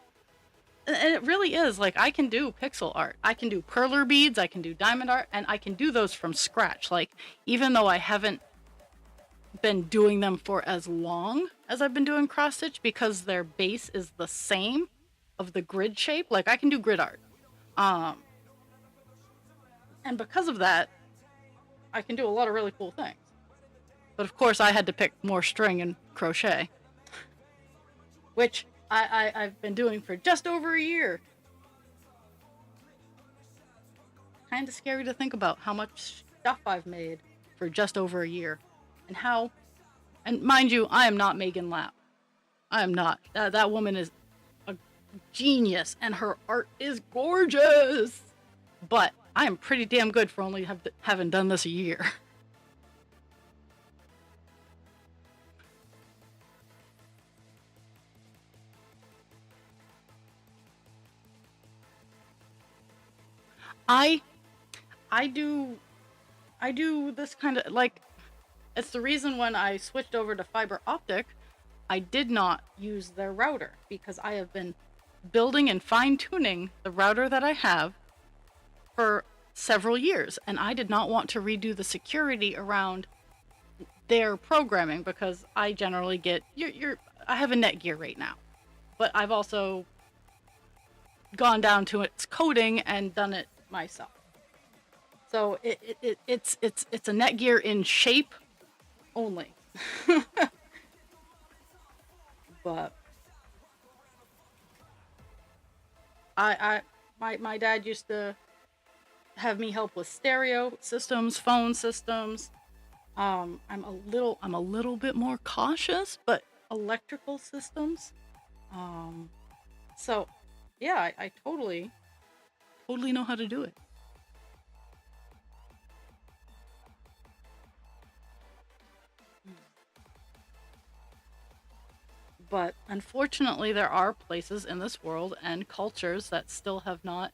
and it really is like I can do pixel art. I can do perler beads. I can do diamond art. And I can do those from scratch. Like, even though I haven't been doing them for as long as I've been doing cross stitch because their base is the same of the grid shape. Like, I can do grid art. And because of that, I can do a lot of really cool things. But of course, I had to pick more string and crochet, which I've been doing for just over a year. Kind of scary to think about how much stuff I've made for just over a year. And mind you, I am not Megan Lapp. I am not. That woman is a genius, and her art is gorgeous. But I am pretty damn good for only having done this a year. I I do I do this kind of like, it's the reason when I switched over to fiber optic, I did not use their router because I have been building and fine tuning the router that I have for several years, and I did not want to redo the security around their programming because I generally get I have a Netgear right now, but I've also gone down to its coding and done it myself. So it's a Netgear in shape only. But my dad used to have me help with stereo systems, phone systems. I'm a little bit more cautious, but electrical systems. So yeah, I totally know how to do it. But unfortunately, there are places in this world and cultures that still have not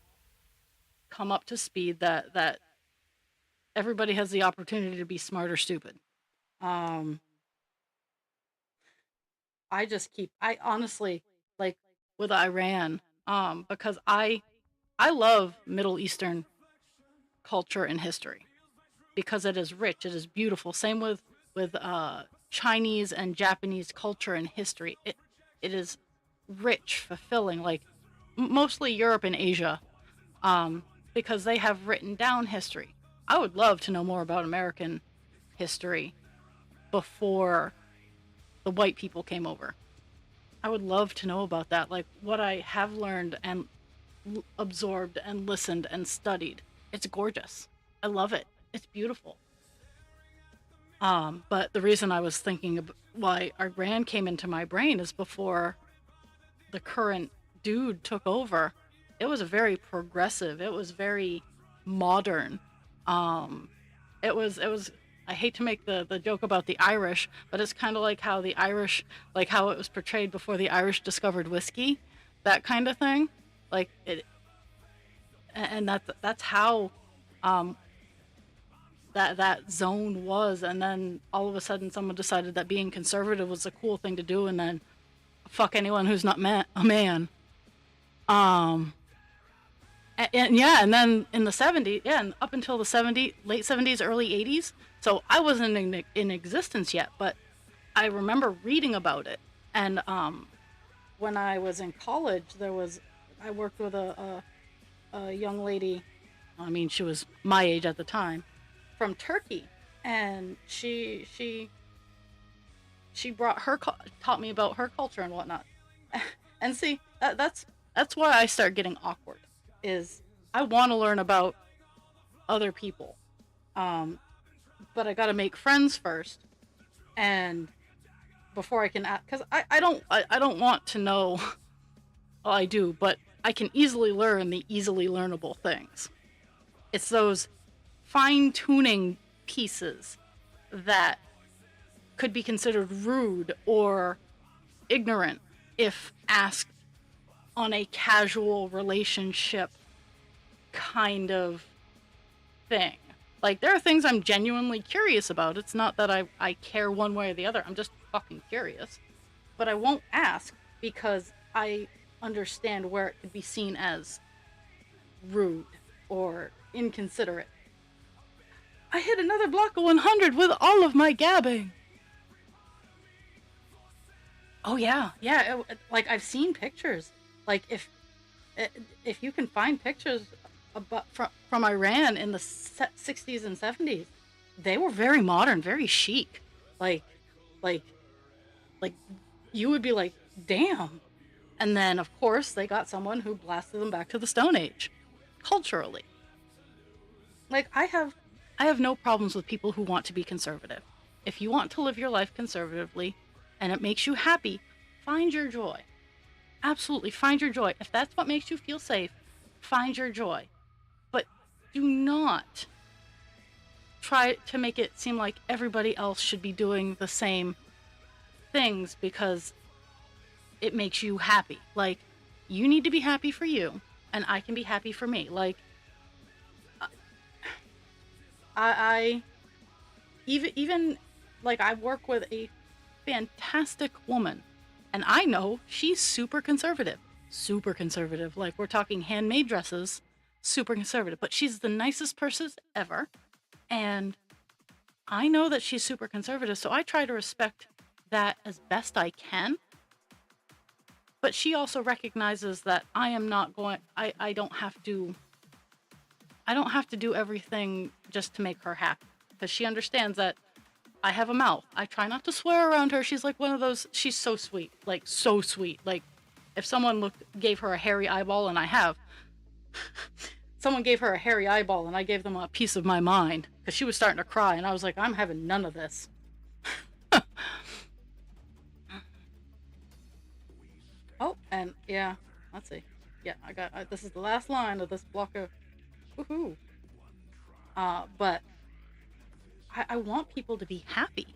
come up to speed that everybody has the opportunity to be smart or stupid. Um, I honestly, like with Iran, because I love Middle Eastern culture and history because it is rich, it is beautiful. Same with Chinese and Japanese culture and history. It is rich, fulfilling, like mostly Europe and Asia, because they have written down history. I would love to know more about American history before the white people came over. I would love to know about that, like what I have learned and absorbed and listened and studied. It's gorgeous. I love it. It's beautiful. But the reason I was thinking of why Iran came into my brain is before the current dude took over. It was very progressive. It was very modern. Um, it was. I hate to make the joke about the Irish, but it's kind of like how the Irish, like how it was portrayed before the Irish discovered whiskey, that kind of thing. Like it, and that's how um, that zone was, and then all of a sudden someone decided that being conservative was a cool thing to do, and then fuck anyone who's not a man. um and yeah, and then in the 70s, yeah, and up until the 70s, late 70s, early 80s, so I wasn't in existence yet, but I remember reading about it. And when I was in college, I worked with a young lady. I mean, she was my age at the time, from Turkey, and she brought taught me about her culture and whatnot. And see, that's why I start getting awkward. Is I want to learn about other people, but I got to make friends first, and before I can ask, because I don't want to know. Well, I do, but I can easily learn the easily learnable things. It's those fine tuning pieces that could be considered rude or ignorant if asked on a casual relationship kind of thing. Like, there are things I'm genuinely curious about. It's not that I care one way or the other. I'm just fucking curious. But I won't ask because I understand where it could be seen as rude or inconsiderate. I hit another block of 100 with all of my gabbing. Oh yeah, yeah. Like, I've seen pictures. Like, if you can find pictures about, from Iran in the 60s and 70s, they were very modern, very chic. Like, like, like you would be like, damn. And then, of course, they got someone who blasted them back to the Stone Age, culturally. Like, I have no problems with people who want to be conservative. If you want to live your life conservatively and it makes you happy, find your joy. Absolutely. Find your joy. If that's what makes you feel safe, find your joy. But do not try to make it seem like everybody else should be doing the same things because it makes you happy. Like, you need to be happy for you, and I can be happy for me. Like, I even like, I work with a fantastic woman, and I know she's super conservative. Super conservative. Like, we're talking handmade dresses, super conservative. But she's the nicest person ever, and I know that she's super conservative, so I try to respect that as best I can. But she also recognizes that I am not going I don't have to do everything just to make her happy, because she understands that I have a mouth. I try not to swear around her. She's like one of those, she's so sweet. Like, so sweet. Like, if someone gave her a hairy eyeball, and I have, someone gave her a hairy eyeball and I gave them a piece of my mind, because she was starting to cry, and I was like, I'm having none of this. Oh, and yeah, let's see. Yeah, this is the last line of this block of woohoo. But I want people to be happy.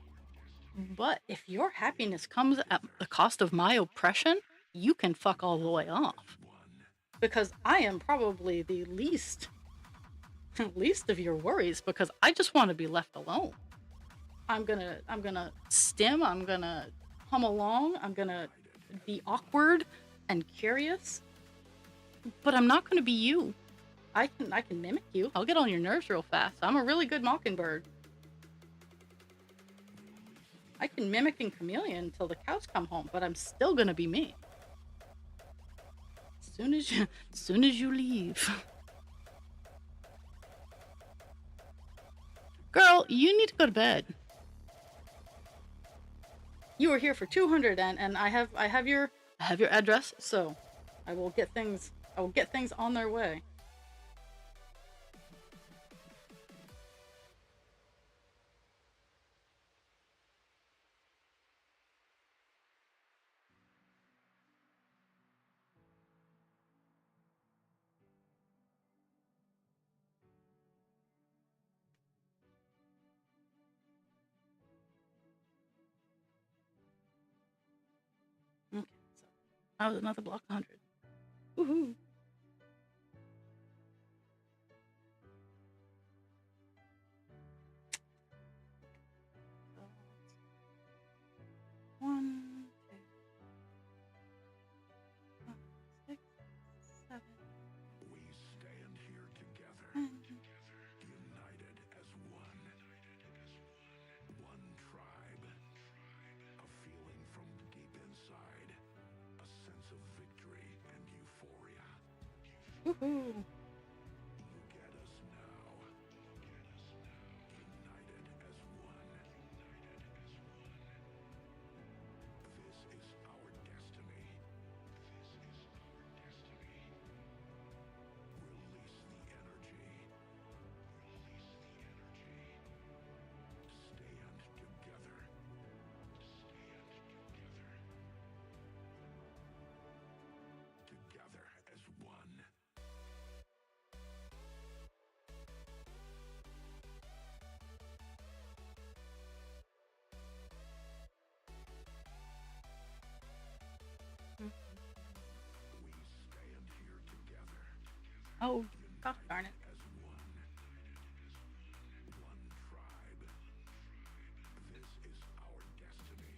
But if your happiness comes at the cost of my oppression, you can fuck all the way off. Because I am probably the least of your worries, because I just want to be left alone. I'm gonna stim, I'm gonna hum along, I'm gonna be awkward and curious, but I'm not gonna be you. I can mimic you. I'll get on your nerves real fast. I'm a really good mockingbird. I can mimic and chameleon until the cows come home, but I'm still gonna be me. As soon as you leave. Girl, you need to go to bed. You were here for 200, and I have your address, so I will get things on their way. Okay, so that was another block 100. Woohoo! So, 1, 2, 5, 6, 7. We stand here together, united as one. One tribe. A feeling from deep inside. A sense of victory and euphoria. Woohoo! You get us now. United as one. This is our destiny. Release the energy. Stand together. Together as one. We stand here together. Oh, gosh darn it. As one. One tribe. This is our destiny.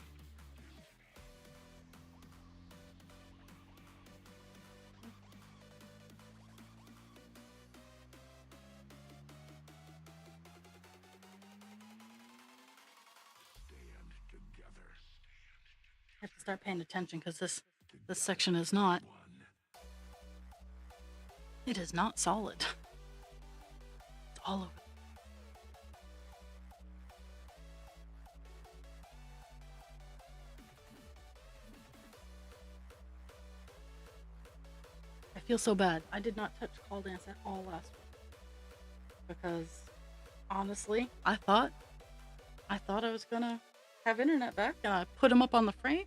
Stand together. I have to start paying attention, because this section is not. One. It is not solid. It's all over. I feel so bad. I did not touch call dance at all last week, because honestly, I thought I was gonna have internet back, and I put them up on the frame,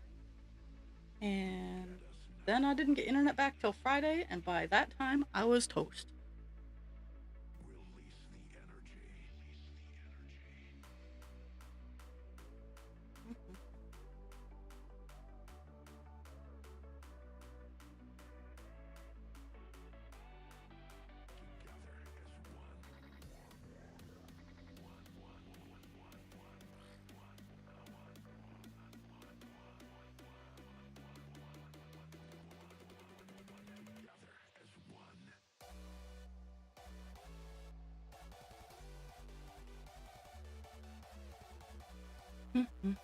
and Then I didn't get internet back till Friday, and by that time, I was toast. Release the energy. Mhm. Together as one. Together as one. Mhm.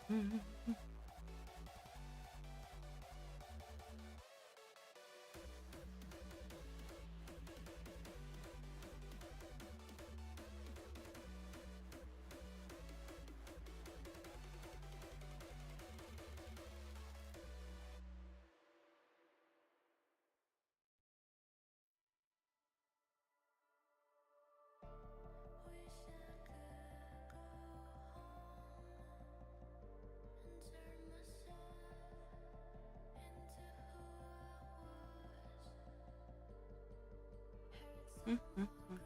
Mhm.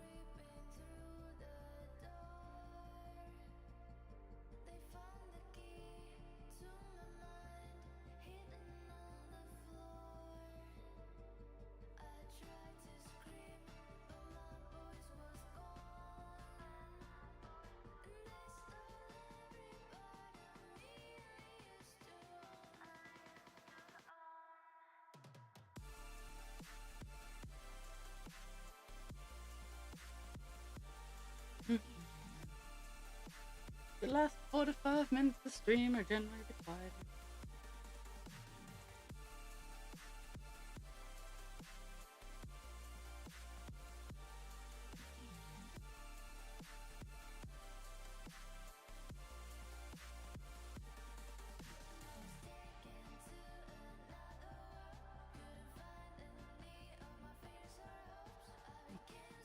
Mhm. The last 45 minutes of the stream are generally the quietest.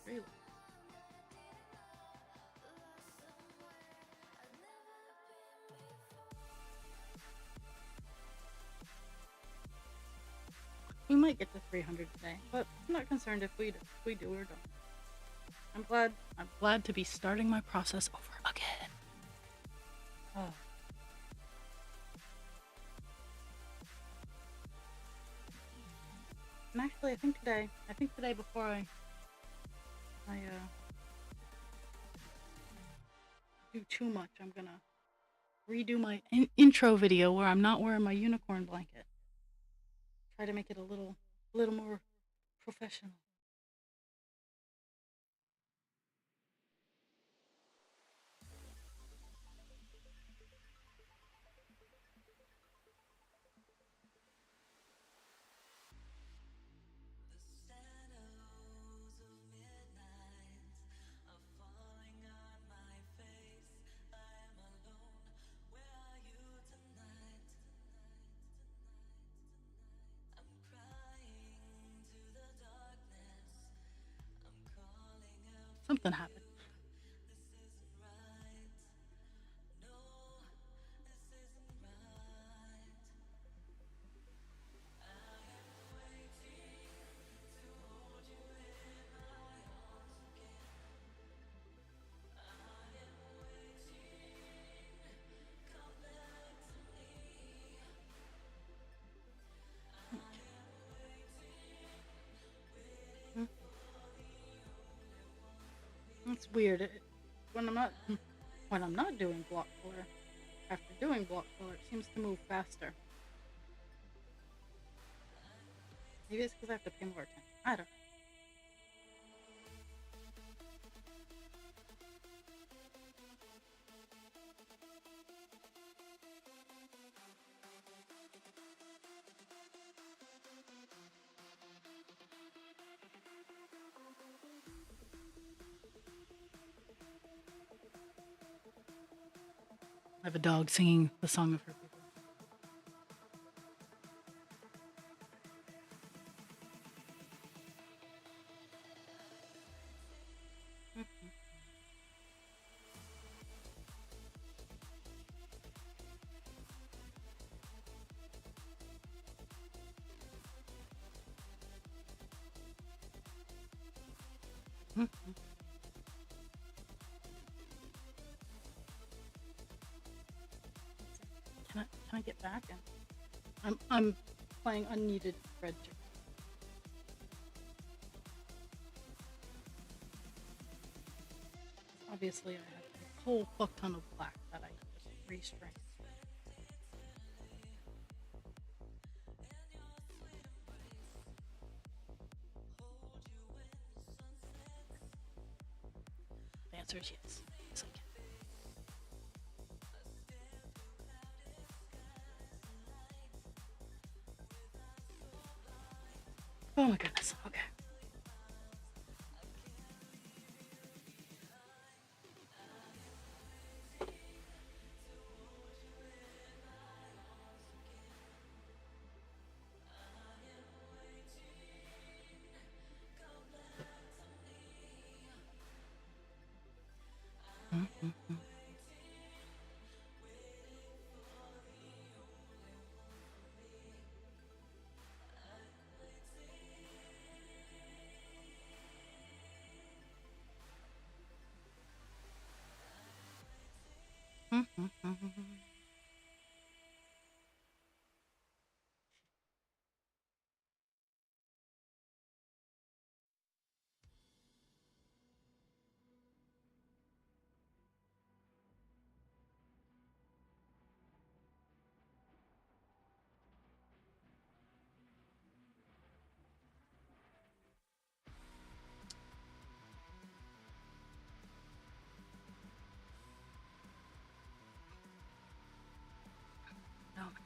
Really. We might get to 300 today, but I'm not concerned if we do or don't. I'm glad to be starting my process over again. Oh. And actually, I think today before I do too much, I'm gonna redo my intro video where I'm not wearing my unicorn blanket. Try to make it a little more professional. Something happened. It's weird. When I'm not doing block color, after doing block color, it seems to move faster. Maybe it's because I have to pay more attention. I don't know. I have a dog singing the song of her people. Mhm. Mhm. Can I get back? And I'm playing unneeded red chicken. Obviously, I have a whole fuck ton of black that I just restring. The answer is yes. Yes, I can. Oh my goodness. Okay. Mhm. Mhm. Oh my.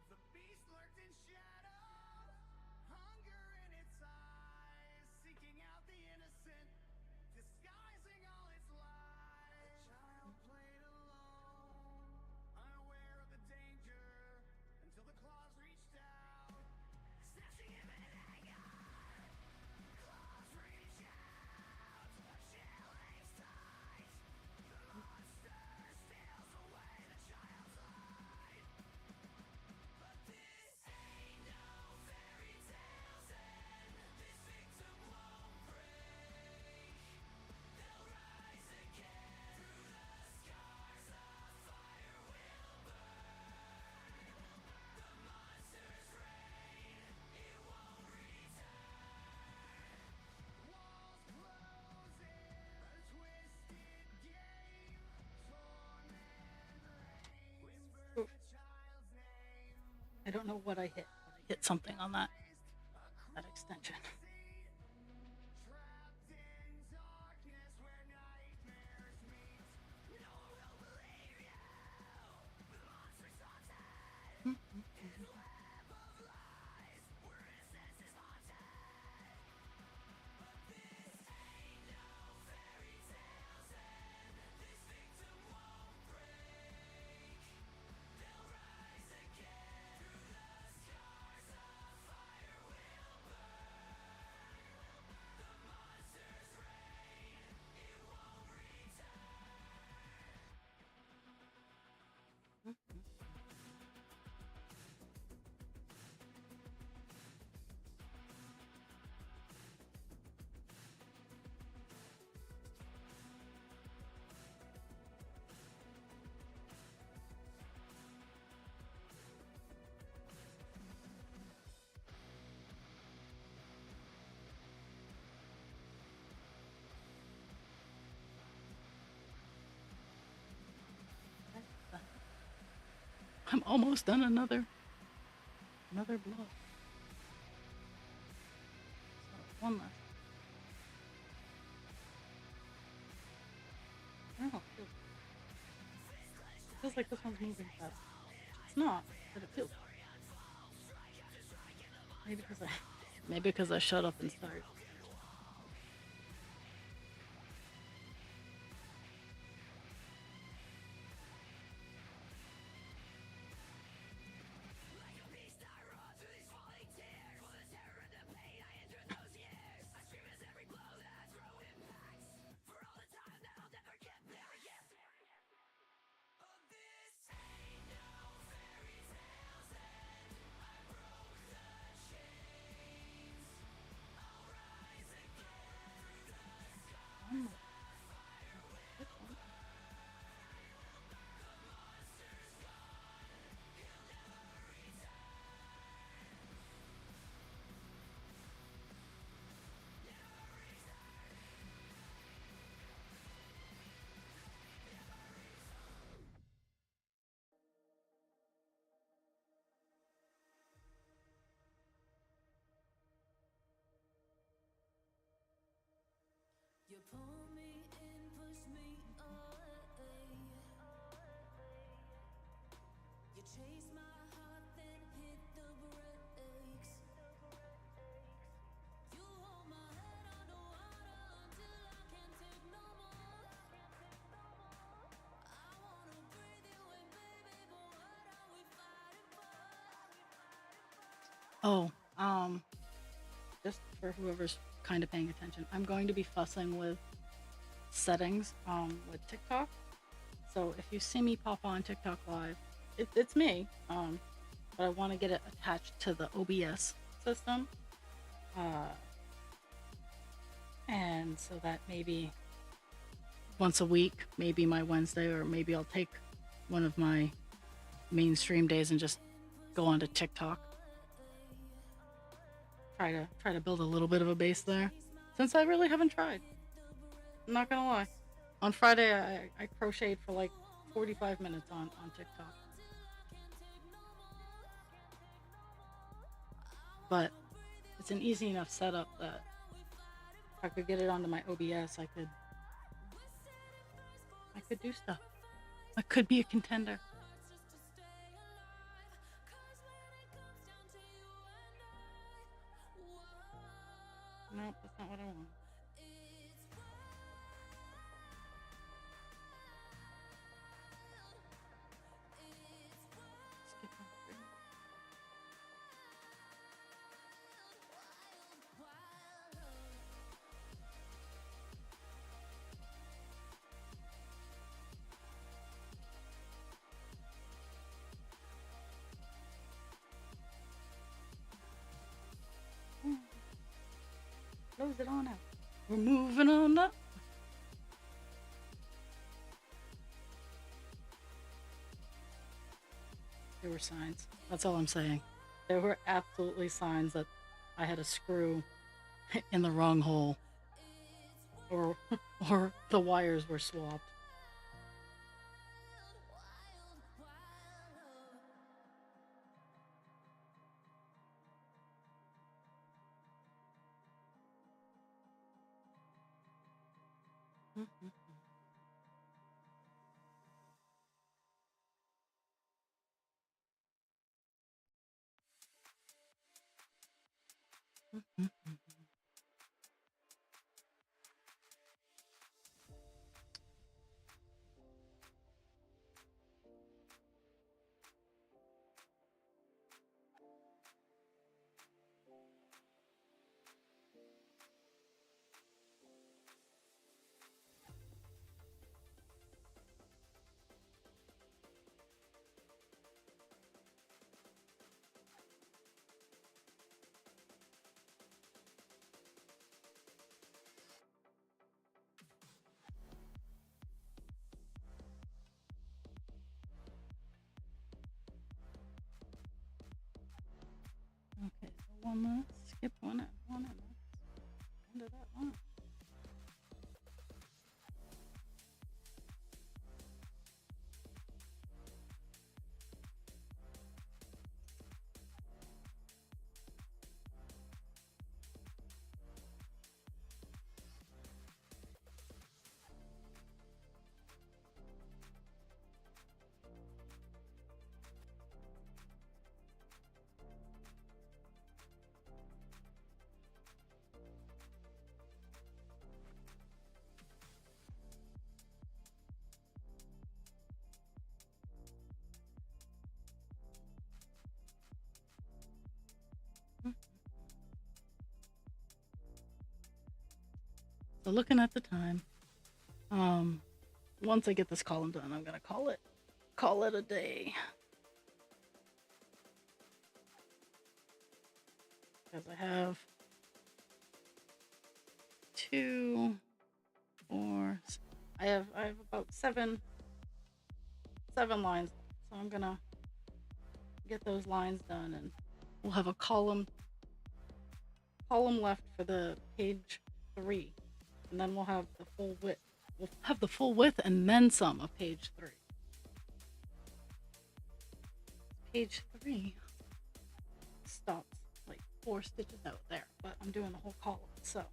The beast lurked in shadow, hunger in its eyes, seeking out the innocent, disguising all its lies. The child played alone, unaware of the danger, until the claws reached out, snatching him in anger. Claws reach out, chilling tight. The monster steals away the child's life. But this ain't no fairy tales, and this victim won't break. They'll rise again through the scars. A fire will burn. The monster's reign, it won't return. Walls closing, a twisted game. Torment reigns. Whisper the child's name. I don't know what I hit, but I hit something on that extension. Trapped in darkness where nightmares meet. No one will believe you. The monster's haunted. His web of lies, where innocence is haunted. But this ain't no fairy tales, and this victim won't break. They'll rise again through the scars. A fire will burn. The monster's reign, it won't return. I'm almost done another blow. So one left. Oh, feels like this one's moving fast. It's not, but it feels. Maybe because I shut up and started. pull me in, push me away. You chase my heart, then hit the brakes. You hold my head underwater until I can't take no more. I wanna breathe you in, baby, but what are we fighting for? Oh, just for whoever's kind of paying attention, I'm going to be fussing with settings with TikTok. So if you see me pop on TikTok live, it's me. But I want to get it attached to the OBS system. And so that maybe once a week, maybe my Wednesday, or maybe I'll take one of my mainstream days and just go onto TikTok. Try to build a little bit of a base there, since I really haven't tried. I'm not gonna lie. On Friday, I crocheted for like 45 minutes on TikTok. But it's an easy enough setup that if I could get it onto my OBS, I could do stuff. I could be a contender. Nope, that's not what I want. Skip on through. Close it on out. We're moving on up. There were signs. That's all I'm saying. There were absolutely signs that I had a screw in the wrong hole, or the wires were swapped. Okay, so one less, skip one at one, and that's end of that one. So looking at the time, once I get this column done, I'm gonna call it a day. Because I have 2, 4. I have about seven lines, so I'm gonna get those lines done, and we'll have a column left for the page 3, and then we'll have the full width. We'll have the full width and then some of page 3. Page 3 stops like 4 stitches out there, but I'm doing the whole column, so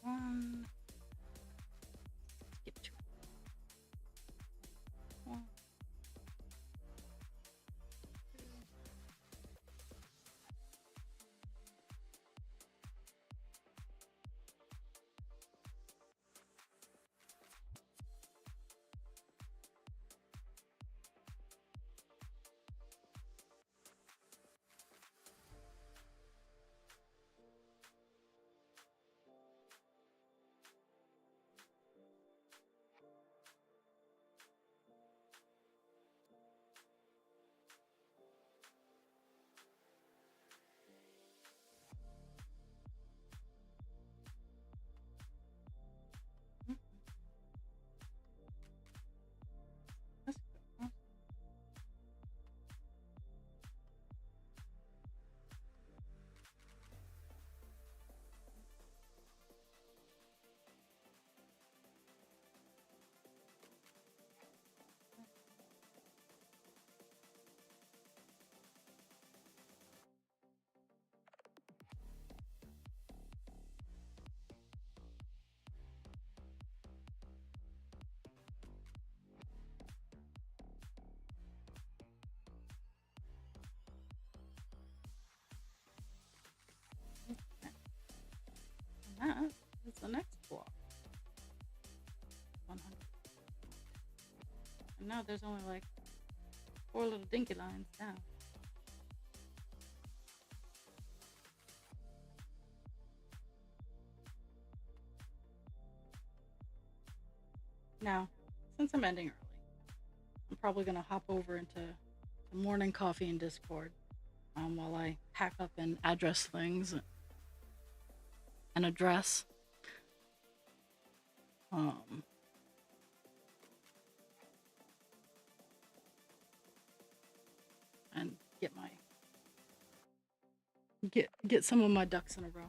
one. Skip two. One. Two. That's good. And that is the next block. 100. And now there's only like 4 little dinky lines down. Now, since I'm ending early, I'm probably going to hop over into the morning coffee and Discord while I pack up and address things and address. And get some of my ducks in a row.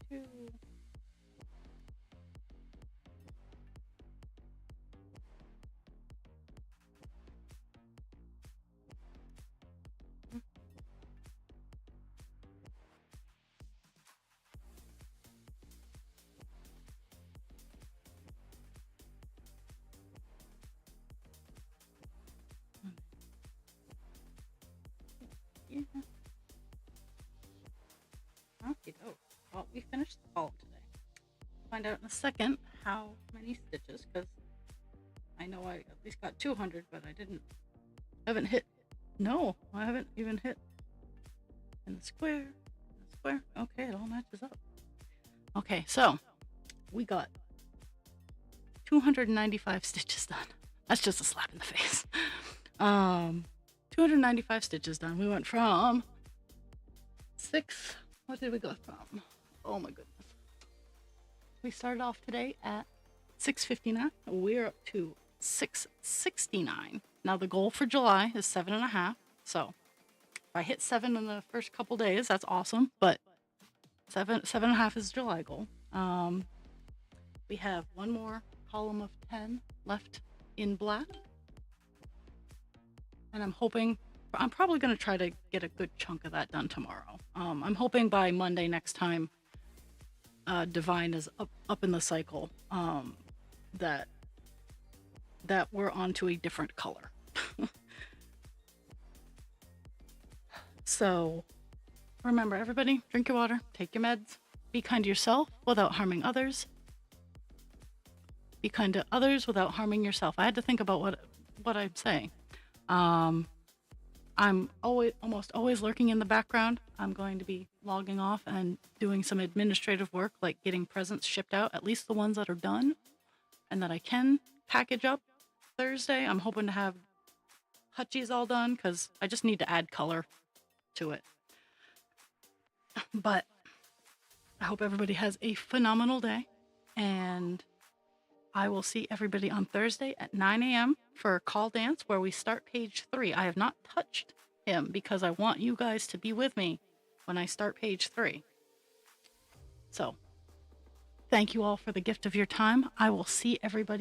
Two. Yeah. Okay, well, we finished the column today. Find out in a second how many stitches, because I know I at least got 200, but I haven't hit. No, I haven't even hit in the square. Okay, it all matches up. Okay, so we got 295 stitches done. That's just a slap in the face. 295 stitches done. We went from 6. What did we go from? Oh my goodness. We started off today at 6:59. We're up to 6:69. Now the goal for July is 7.5. So if I hit 7 in the first couple days, that's awesome. But 7.5 is July goal. We have one more column of 10 left in black. And I'm probably going to try to get a good chunk of that done tomorrow. I'm hoping by Monday next time Divine is up in the cycle, that we're onto a different color. So remember, everybody, drink your water, take your meds, be kind to yourself without harming others. Be kind to others without harming yourself. I had to think about what I'm saying. I'm almost always lurking in the background. I'm going to be logging off and doing some administrative work, like getting presents shipped out, at least the ones that are done and that I can package up Thursday. I'm hoping to have hutchies all done because I just need to add color to it. But I hope everybody has a phenomenal day, and I will see everybody on Thursday at 9 a.m. for a call dance where we start page 3. I have not touched him because I want you guys to be with me when I start page 3. So, thank you all for the gift of your time. I will see everybody